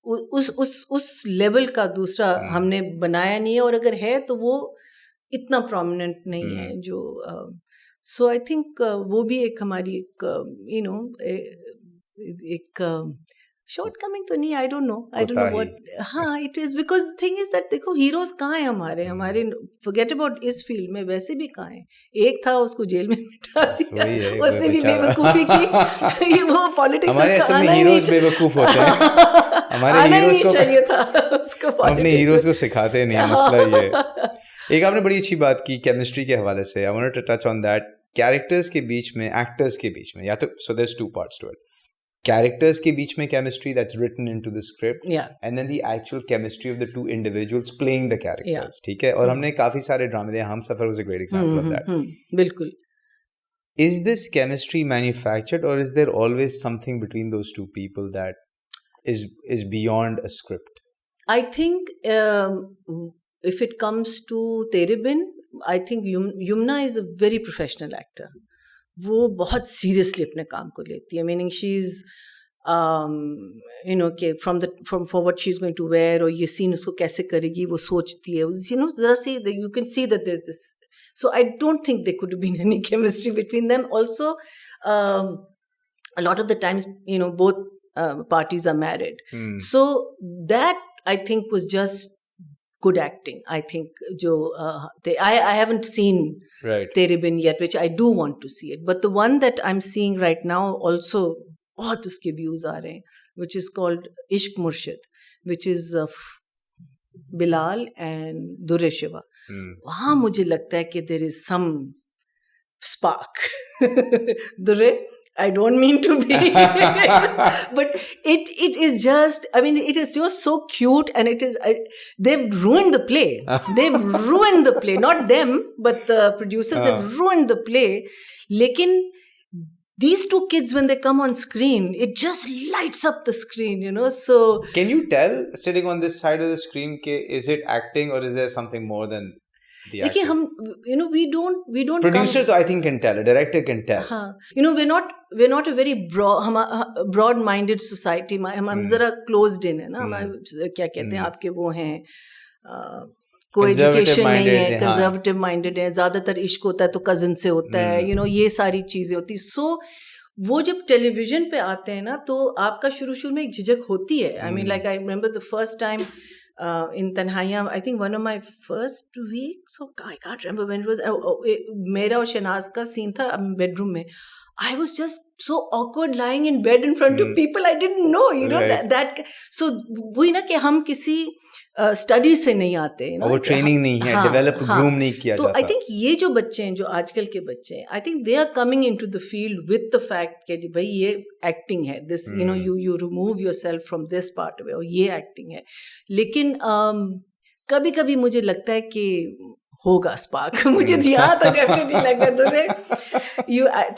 उस लेवल का दूसरा हमने बनाया नहीं है, और अगर है तो वो इतना प्रोमिनेंट नहीं है जो. सो आई थिंक वो भी एक हमारी एक, यू नो, एक शॉर्टकमिंग तो नहीं, आई डोंट नो व्हाट. हाँ, it is, because the thing is that देखो हीरोज कहाँ हैं हमारे फॉरगेट अबाउट इस फील्ड में, वैसे भी कहाँ हैं. एक था, उसको जेल में बिठा दिया, उसने भी बेवकूफी की. ये वो पॉलिटिक्स का आना ही नहीं,
बेवकूफ होते हैं हमारे हीरोज को,
चाहिए था उसको,
अपने हीरोज को सिखाते नहीं, मसला ये. एक आपने बड़ी अच्छी बात की केमिस्ट्री के हवाले से, I wanted to touch on that. Characters के बीच में, एक्टर्स के बीच में, या तो, so there is 2 parts to it. characters के बीच में chemistry that's written into the script,
yeah,
and then the actual chemistry of the two individuals playing the characters.
Yeah.
ठीक है, और हमने काफी सारे ड्रामे दिए. Humsafar was a great example of that.
बिल्कुल.
Is this chemistry manufactured, or is there always something between those two people that is beyond a script?
I think if it comes to Tere Bin, I think Yumna is a very professional actor. वो बहुत seriously अपने काम को लेती है. Meaning she is you know के from for what she is going to wear, और ये सीन उसको कैसे करेगी वो सोचती है. यू नो जरा सी you can see that there is this. So I don't think there could been any chemistry between them. Also a lot of the times, you know, both parties are married. So that I think was just good acting. I think I haven't seen Tere Bin yet, which I do want to see it. But the one that I'm seeing right now also, बहुत उसके views आ रहे हैं, which is called Ishq Murshid, which is Bilal and Durre Shiva. वहाँ मुझे लगता है कि there is some spark. Durre, I don't mean to be, but it is just, I mean, it is just so cute, and it is, they've ruined the play. They've ruined the play. Not them, but the producers have ruined the play. Lekin these two kids, when they come on screen, it just lights up the screen, you know. So
can you tell, sitting on this side of the screen, is it acting or is there something more than
देखिए हम, you know, we don't
producer तो I think can tell, a director can tell.
हाँ, you know, we're not a very broad minded society. हम जरा closed in है ना. हम क्या कहते हैं, आपके वो हैं कोई एजुकेशन नहीं है, कंजर्वेटिव माइंडेड है, ज्यादातर इश्क होता है तो कजन से होता है, you know, ये सारी चीजें होती. सो वो जब टेलीविजन पे आते हैं ना, तो आपका शुरू में एक झिझक होती है. I mean like I remember the first time in Tanhaiya, I think one of my first weeks, so I can't remember when it was, मेरा और शहनाज का सीन था बेडरूम में. I was just so awkward lying in bed in front of people I didn't know, you know, that so वही ना कि हम किसी स्टडी से नहीं आते, you know,
वो ट्रेनिंग नहीं है, डेवलप ग्रूम नहीं किया
जाता. तो आई थिंक ये जो बच्चे हैं, जो आजकल के बच्चे हैं, I think they are coming into the field with the fact कि भाई ये एक्टिंग है, this you know you remove yourself from this part of, और ये एक्टिंग है. लेकिन कभी कभी मुझे लगता है कि होगा स्पार्क. मुझे यहाँ तो डेफिनेटली लग रहा है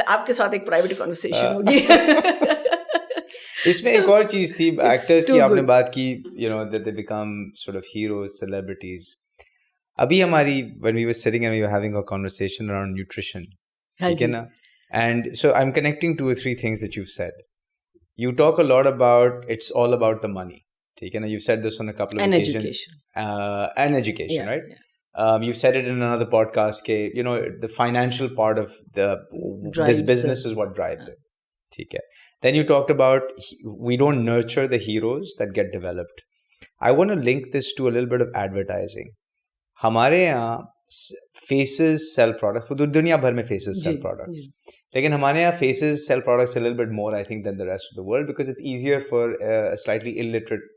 आपके साथ एक प्राइवेट कॉन्वर्सेशन होगी.
इसमें एक और चीज थी, एक्टर्स की आपने बात की, you know, that they become sort of heroes, celebrities. अभी हमारी, when we were sitting and we were having a conversation around nutrition, ठीक है ना, and so I'm connecting 2 or 3 things that you've said. You talk a lot about it's all about the money, ठीक है ना. You've said this on a couple of occasions. And education, right? Yeah. You've said it in another podcast, you know, the financial part of this business is what drives it. ठीक है. Then you talked about we don't nurture the heroes that get developed. I want to link this to a little bit of advertising. हमारे यहाँ faces sell products. दुनिया भर में faces sell products. लेकिन हमारे यहाँ faces sell products a little bit more, I think, than the rest of the world, because it's easier for a slightly illiterate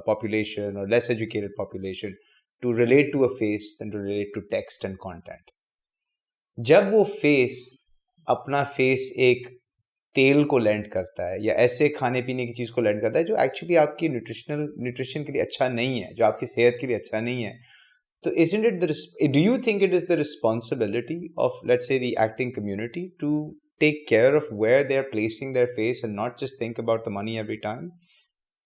population or less educated population to relate to a face than to relate to text and content. जब वो face अपना face एक तेल को land करता है या ऐसे खाने पीने की चीज़ को लैंड करता है जो एक्चुअली आपकी न्यूट्रिशन के लिए अच्छा नहीं है, जो आपकी सेहत के लिए अच्छा नहीं है, तो isn't it do you think it is the responsibility of, let's say, the acting community to take care of where they're placing their face and not just think about the money every time?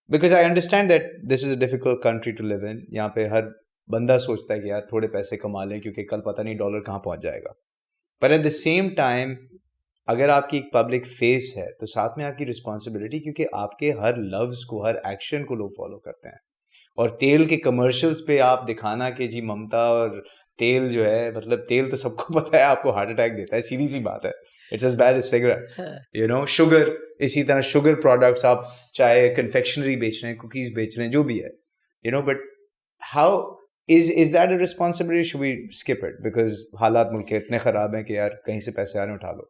Because I understand that this is a difficult country to live in. यहाँ पे हर बंदा सोचता है कि यार थोड़े पैसे कमा लें क्योंकि कल पता नहीं डॉलर कहाँ पहुँच जाएगा. But at the same time, अगर आपकी एक पब्लिक फेस है तो साथ में आपकी रिस्पॉन्सिबिलिटी, क्योंकि आपके हर लव्स को, हर एक्शन को लोग फॉलो करते हैं. और तेल के कमर्शियल्स पे आप दिखाना कि जी ममता और तेल जो है, मतलब तेल तो सबको पता है आपको हार्ट अटैक देता है, सीधी सी बात है. It's as bad as cigarettes, you know. Sugar, इसी तरह शुगर प्रोडक्ट्स, आप चाहे कन्फेक्शनरी बेच रहे हैं, कुकीज बेच रहे हैं, जो भी है, you no. But how is that a responsibility? Should we skip it because हालात मुल्क के इतने खराब हैं कि यार कहीं से पैसे आ रहे उठा लो?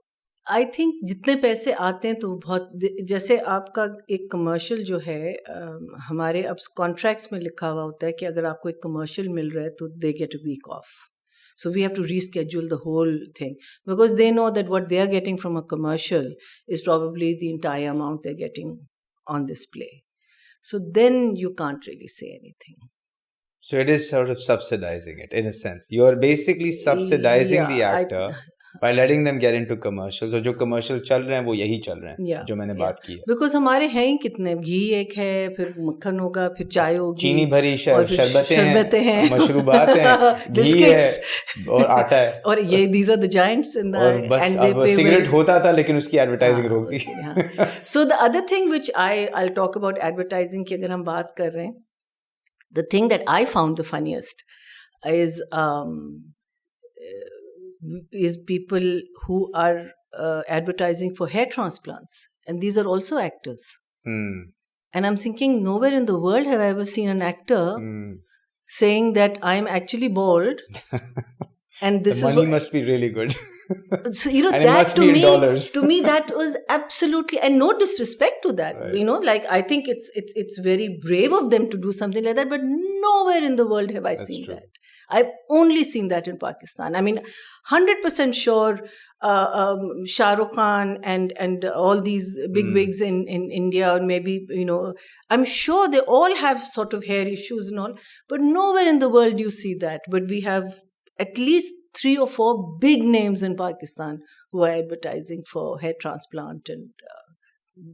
आई थिंक जितने पैसे आते हैं तो बहुत, जैसे आपका एक कमर्शियल जो है, हमारे अब कॉन्ट्रैक्ट्स में लिखा हुआ होता है कि अगर आपको एक कमर्शियल मिल रहा है तो they get a week off. So we have to reschedule the whole thing because they know that what they are getting from a commercial is probably the entire amount they're getting on this play. So then you can't really say anything.
So it is sort of subsidizing it in a sense. You're basically subsidizing the actor by letting them get into commercials. और जो commercial चल रहे हैं वो यही चल रहे हैं जो मैंने बात की है.
Because हमारे हैं ही कितने, घी एक है, फिर मक्खन होगा, फिर चाय होगी,
चीनी भरी शरबतें हैं, मशरूबात हैं, घी है और आटा है. और
ये these are the giants in the,
और बस अब सिगरेट होता था लेकिन उसकी एडवर्टाइजिंग रोक दी.
So the other thing which I'll talk about advertising की अगर हम बात कर रहे हैं, the thing that I found the funniest is people who are advertising for hair transplants, and these are also actors. And I'm thinking, nowhere in the world have I ever seen an actor saying that I'm actually bald. And this
the money must be really good.
So and that
it must be in dollars.
To me that was absolutely, and no disrespect to that, right. Like I think it's very brave of them to do something like that, but nowhere in the world have I seen that. I've only seen that in Pakistan. I mean, 100% sure Shah Rukh Khan and all these big wigs in India, or maybe, I'm sure they all have sort of hair issues and all, but nowhere in the world do you see that. But we have at least 3 or 4 big names in Pakistan who are advertising for hair transplant and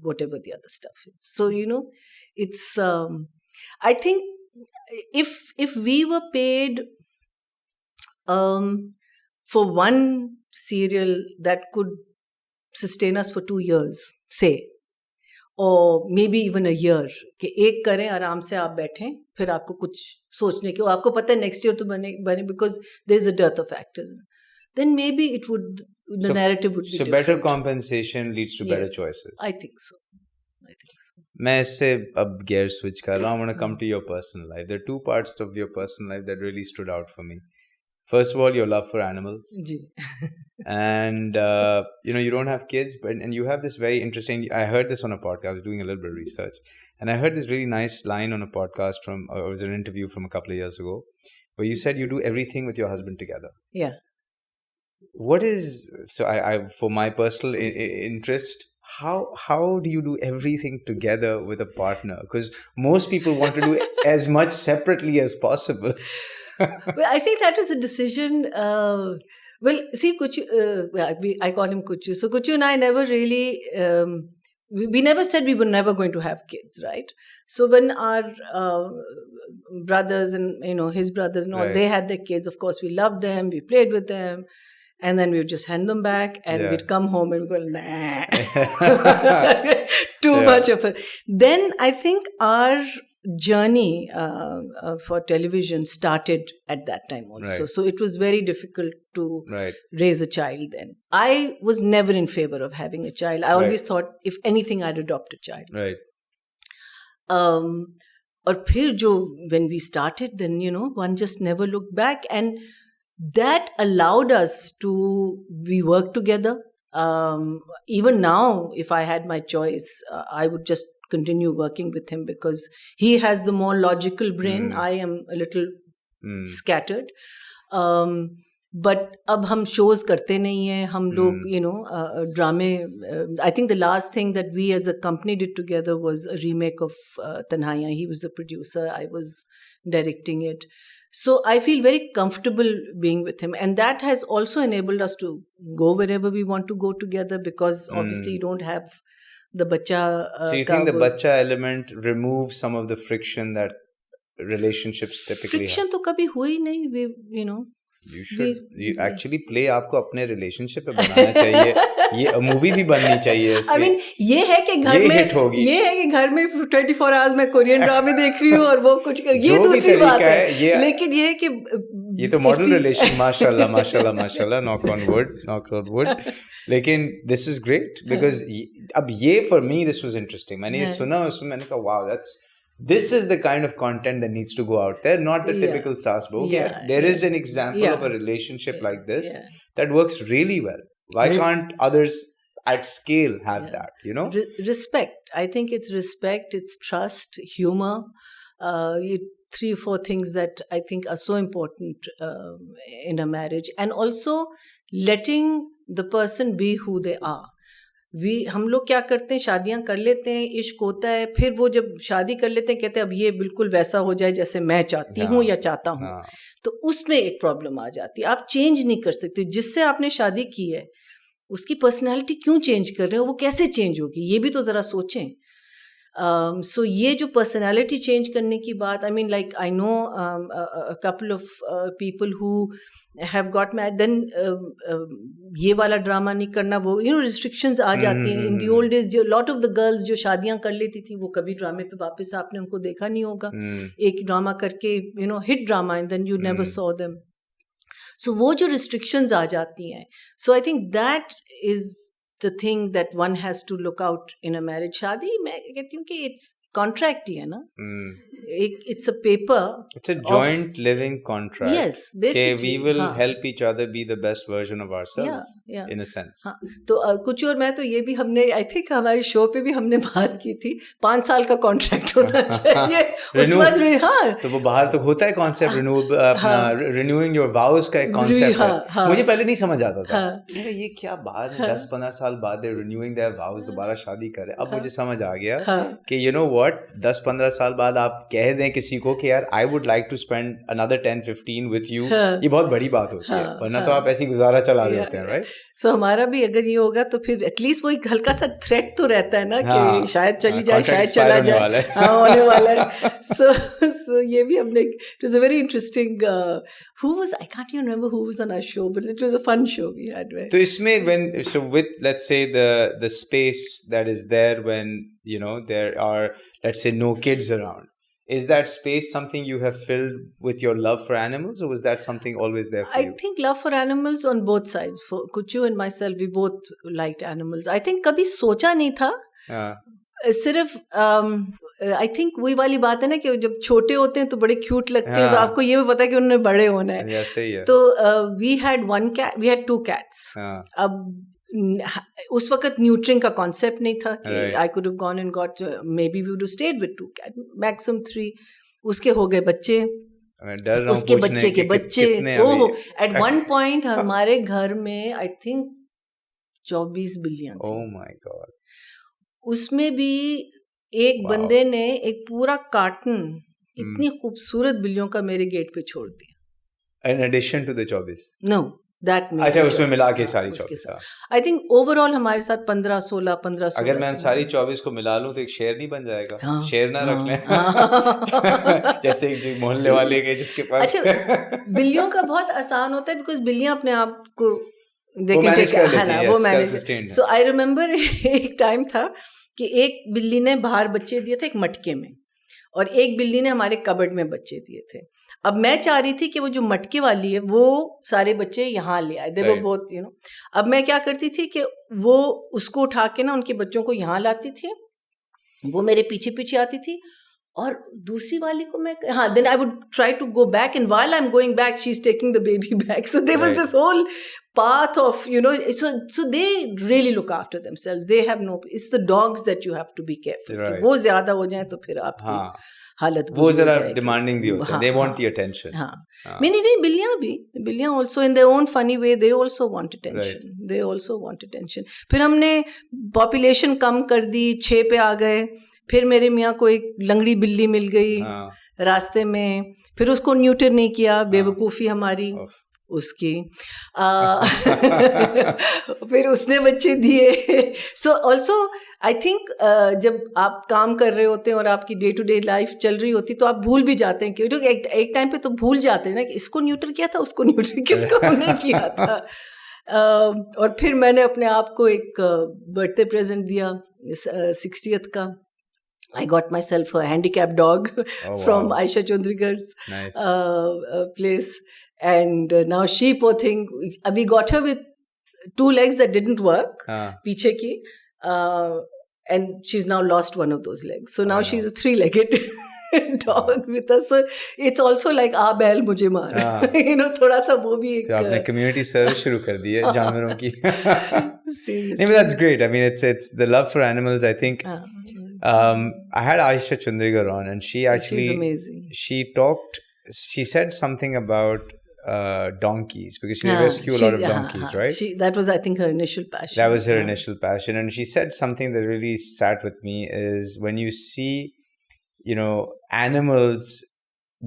whatever the other stuff is. So, it's, I think if we were paid for one serial that could sustain us for 2 years, say, or maybe even a year, कि एक करें आराम से आप बैठें, फिर आपको कुछ सोचने की, आपको पता है next year तो बने because there is a dearth of actors, then maybe the narrative would be
different. So better compensation leads to better choices.
I think so.
मैं इससे अब gear switch कर रहा हूँ. I want to come to your personal life. There are 2 parts of your personal life that really stood out for me. First of all, your love for animals. And, you don't have kids, and you have this very interesting, I heard this on a podcast, I was doing a little bit of research, and I heard this really nice line on a podcast it was an interview from a couple of years ago, where you said you do everything with your husband together.
Yeah.
So for my personal interest, how do you do everything together with a partner? Because most people want to do as much separately as possible.
Well, I think that was a decision. Well, see, Kuchu, I call him Kuchu. So Kuchu and I never really, we never said we were never going to have kids, right? So when our brothers and, his brothers and all, they had their kids, of course, we loved them, we played with them. And then we would just hand them back and we'd come home and we'd go, nah. Too much of it. Then I think our journey for television started at that time also. Right. So it was very difficult to raise a child then. I was never in favor of having a child. I always thought, if anything, I'd adopt a child.
Right.
और फिर when we started, then, one just never looked back. And that allowed us we work together. Even now, if I had my choice, I would just continue working with him because he has the more logical brain. I am a little scattered. But अब हम shows करते नहीं हैं. हम लोग, drama. I think the last thing that we as a company did together was a remake of Tanhaiyan. He was the producer. I was directing it. So I feel very comfortable being with him. And that has also enabled us to go wherever we want to go together because obviously you don't have the bacha.
So you think the bacha element removes some of the friction that relationships typically
have? Friction तो कभी हुई नहीं,
You should. Actually play आपको अपने relationship पे बनाना चाहिए. ये movie भी बननी चाहिए इसमें.
I mean, ये है कि घर में 24 hours में Korean drama देख रही हूँ और वो कुछ ये दूसरी बात है. लेकिन ये है कि
ये तो model relation माशाल्लाह knock on wood. लेकिन this is great because अब ये for me this was interesting. मैंने ये सुना उसमें मैंने कहा wow this is the kind of content that needs to go out there, not the typical saas book. There is an example of a relationship like this that works really well. Why can't others at scale have that, Respect.
I think it's respect, it's trust, humor. 3-4 things that I think are so important in a marriage, and also letting the person be who they are. हम लोग क्या करते हैं, शादियां कर लेते हैं, इश्क होता है, फिर वो जब शादी कर लेते हैं कहते हैं अब ये बिल्कुल वैसा हो जाए जैसे मैं चाहती हूँ या चाहता हूँ, तो उसमें एक प्रॉब्लम आ जाती है. आप चेंज नहीं कर सकते. जिससे आपने शादी की है उसकी पर्सनालिटी क्यों चेंज कर रहे हो, वो कैसे चेंज होगी, ये भी तो ज़रा सोचें. So ये जो पर्सनालिटी चेंज करने की बात, I mean like I know a couple of people who have got married, then ये वाला ड्रामा नहीं करना, वो restrictions आ जाती हैं. In the old days जो lot of the girls जो शादियां कर लेती थी वो कभी ड्रामे पे वापस आपने उनको देखा नहीं होगा. एक ड्रामा करके hit drama and then you never saw them. So वो जो restrictions आ जाती हैं, so I think that is the thing that one has to look out in a marriage. शादी मैं कहती हूँ कि it's contract ही है ना, it's a paper,
it's a joint living contract.
Yes, basically
we will help each other be the best version of ourselves, in a sense.
तो कुछ और मैं तो ये भी हमने I think हमारे शो पे भी हमने बात की थी, 5 साल का कॉन्ट्रैक्ट होना चाहिए. उसके बाद तो
वो बाहर तो होता है कॉन्सेप्ट रिन्यूइंग योर वाउज का एक कॉन्सेप्ट है. मुझे पहले नहीं समझ आता था ये क्या बात, 10-15 साल बाद रिन्यूइंग देयर वाउज, दोबारा शादी करे. अब मुझे समझ आ गया कि 10-15 साल बाद आप कह दें किसी को कि यार I would like to spend another 10-15 with you, ये बहुत बड़ी बात होती है. वरना तो आप ऐसी गुजारा चला रहे होते हैं, राइट?
सो हमारा भी अगर ये होगा तो फिर एटलीस्ट वो एक हल्का सा थ्रेट तो रहता है ना कि शायद चली जाए, शायद चला जाए, होने वाला है. सो ये भी हमने, it was a very interesting, who was, I can't even remember who was on our show, but it was a fun show we had.
तो इसमें with let's say the space that is there when there are, let's say, no kids around, is that space something you have filled with your love for animals, or was that something always there for you?
I think love for animals on both sides. For Kuchu and myself, we both liked animals. I think कभी सोचा नहीं था, सिर्फ I think वही वाली बात है ना कि जब छोटे होते हैं तो बड़े क्यूट लगते हैं, तो आपको ये भी पता है कि उन्होंने बड़े होना है. तो वी हैड 2 cats. अब उस वक्त न्यूट्रिंग का कॉन्सेप्ट नहीं था कि I could have gone and got, maybe we would have stayed with 2 cats, maximum 3. उसके हो गए बच्चे, उसके बच्चे के बच्चे. ओह, एट वन पॉइंट हमारे घर में आई थिंक 24 बिल्लियां थी.
Oh my God.
उसमें भी एक बंदे ने एक पूरा कार्टन इतनी खूबसूरत बिल्लियों का मेरे गेट पे छोड़ दिया.
In addition to the 24?
No, that means.
अच्छा, उसमें मिला के सारी 24.
I think overall हमारे साथ 15-16.
अगर मैं सारी 24 को मिला लूं तो एक शेर नहीं बन जाएगा? शेर ना रख लें जैसे एक मोहल्ले वाले के जिसके पास.
अच्छा, बिल्लियों का बहुत आसान होता है बिकॉज बिल्लियां अपने आप को वो मैनेज. सो आई रिमेम्बर एक टाइम था कि एक बिल्ली ने बाहर बच्चे दिए थे एक मटके में, और एक बिल्ली ने हमारे कबर्ड में बच्चे दिए थे. अब मैं चाह रही थी कि वो जो मटके वाली है वो सारे बच्चे यहाँ ले आए. दे वो बहुत अब मैं क्या करती थी कि वो उसको उठा के ना उनके बच्चों को यहाँ लाती थी, वो मेरे पीछे पीछे आती थी, और दूसरी वाली को मैं then I would try to go back, and while I'm going back she's taking the baby back. So there was this whole path of so they really look after themselves. They have no, it's the dogs that you have to be careful. वो ज्यादा हो जाए तो फिर आपकी हालत
वो जरा demanding भी होते हैं. They want the attention.
नहीं, बिल्लियां also in their own funny way they also want attention. They also want attention. फिर हमने population कम कर दी, 6 पे आ गए. फिर मेरे मियाँ को एक लंगड़ी बिल्ली मिल गई रास्ते में, फिर उसको न्यूटर नहीं किया, बेवकूफ़ी हमारी उसकी. फिर उसने बच्चे दिए. सो ऑल्सो आई थिंक जब आप काम कर रहे होते हैं और आपकी डे टू डे लाइफ चल रही होती तो आप भूल भी जाते हैं कि एक टाइम पे तो भूल जाते हैं ना कि इसको न्यूटर किया था, उसको न्यूटर किसको नहीं किया था. और फिर मैंने अपने आप को एक बर्थडे प्रेजेंट दिया 60th का. I got myself a handicapped dog from Aisha Chandrigar's place, and now she, poor thing, we got her with 2 legs that didn't work, पीछे की, and she's now lost one of those legs. So now she's a 3-legged dog with us. So it's also like बैल मुझे मार. थोड़ा सा वो भी एक.
तो आपने community service शुरू कर दी है जानवरों की. That's great. I mean, it's the love for animals. I think I had Aisha Chandrigar on, and she actually
She's amazing.
She said something about donkeys, because she rescued a lot of donkeys, right?
That was, I think, her initial passion.
That was her initial passion. And she said something that really sat with me is when you see, animals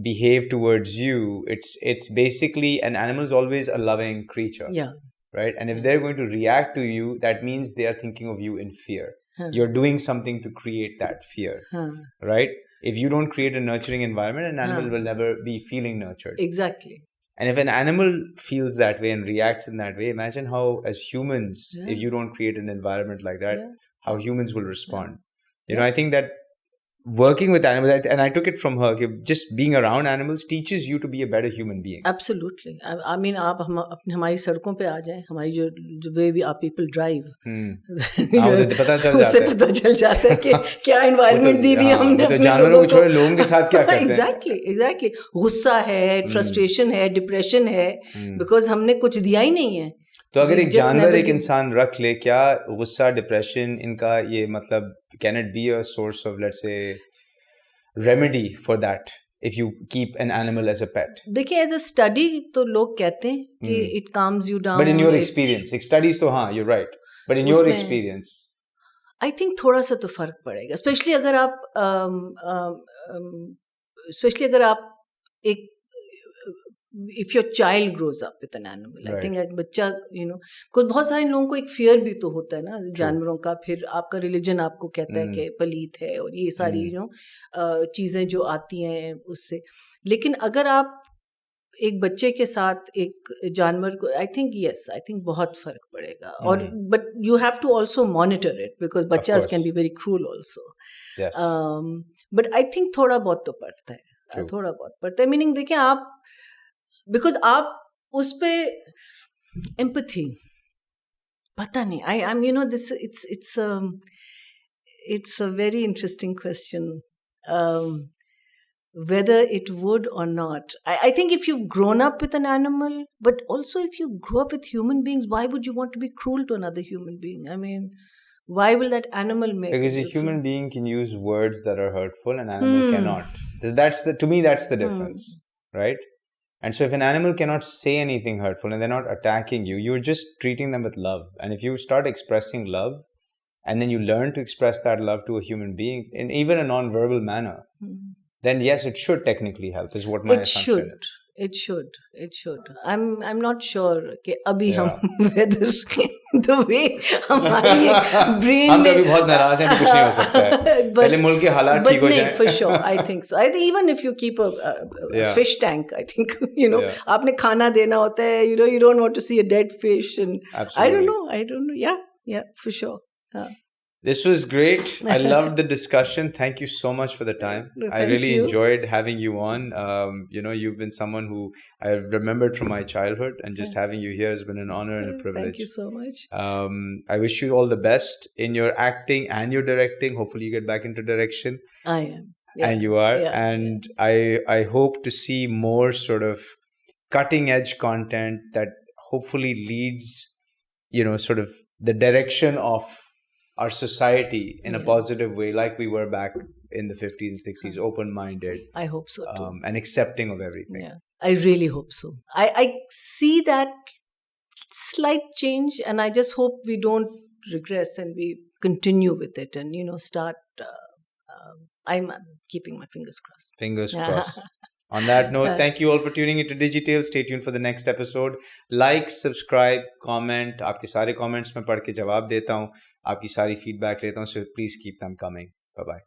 behave towards you, it's basically, an animal is always a loving creature.
Yeah.
Right? And if they're going to react to you, that means they are thinking of you in fear. You're doing something to create that fear. Right? If you don't create a nurturing environment, an animal will never be feeling nurtured.
Exactly.
And if an animal feels that way and reacts in that way, imagine how, as humans, if you don't create an environment like that, how humans will respond. I think that working with animals, and I took it from her, just being around animals teaches you to be a better human being.
Absolutely. I mean, आप हमारी सड़कों पे आ जाएं, हमारी जो way we people drive, उससे पता चल जाता है कि क्या environment दी भी हमने अपने
जानवरों को छोड़े लोगों के साथ क्या करते हैं.
Exactly. गुस्सा है, frustration है, depression है, because हमने कुछ दिया ही नहीं है.
तो अगर एक जानवर एक इंसान रख ले, क्या गुस्सा, डिप्रेशन, इनका ये मतलब, can it be a source of, let's say, remedy for that if you keep an animal as a pet?
देखिए, as a study तो लोग कहते हैं कि it calms you down.
But in your experience, studies तो हाँ, you're right. But in your experience,
I think थोड़ा सा तो फर्क पड़ेगा, especially अगर आप एक, if your child grows up with an animal, I think एक बच्चा, कुछ बहुत सारे लोगों को एक fear भी तो होता है ना जानवरों का, फिर आपका religion आपको कहता है कि पलीत है और ये सारी चीजें जो आती हैं उससे. लेकिन अगर आप एक बच्चे के साथ एक जानवर को, I think बहुत फर्क पड़ेगा. और but you have to also monitor it, because बच्चास can be very cruel also.
Yes.
But I think थोड़ा बहुत तो पड़ता है, थोड़ा बहुत पड़ता है. Meaning देखिए आप, because आप उस पे empathy, पता नहीं, I'm this, it's a very interesting question, whether it would or not. I think if you've grown up with an animal, but also if you grew up with human beings, why would you want to be cruel to another human being? I mean, why will that animal make?
Because a human being can use words that are hurtful, and an animal cannot. To me, that's the difference, right? And so if an animal cannot say anything hurtful and they're not attacking you, you're just treating them with love. And if you start expressing love, and then you learn to express that love to a human being in even a non-verbal manner, then yes, it should technically help, is what my assumption is.
It should. I'm not sure कि अभी हम whether the way हमारी brain
हम तो अभी बहुत नाराज हैं, तो कुछ नहीं हो सकता है. पहले मुल्क के हालात ठीक हो जाएं.
For sure, I think so. I think even if you keep a fish tank, I think आपने खाना देना होता है. You don't want to see a dead fish, and
absolutely.
I don't know. Yeah, for sure.
This was great. I loved the discussion. Thank you so much for the time. I really enjoyed having you on. You've been someone who I've remembered from my childhood, and just having you here has been an honor and a privilege.
Thank you so much.
I wish you all the best in your acting and your directing. Hopefully you get back into direction.
I am. Yeah.
And you are. Yeah. And I hope to see more sort of cutting edge content that hopefully leads, sort of the direction of our society in a positive way, like we were back in the 50s and 60s, open-minded.
I hope so too.
And accepting of everything.
Yeah, I really hope so. I see that slight change, and I just hope we don't regress and we continue with it, and start. I'm keeping my fingers crossed.
Fingers crossed. On that note, thank you all for tuning into Digitales. Stay tuned for the next episode. Like, subscribe, comment. आपके सारे comments मैं पढ़ के जवाब देता हूँ. आपकी सारी feedback लेता हूँ. So please keep them coming. Bye-bye.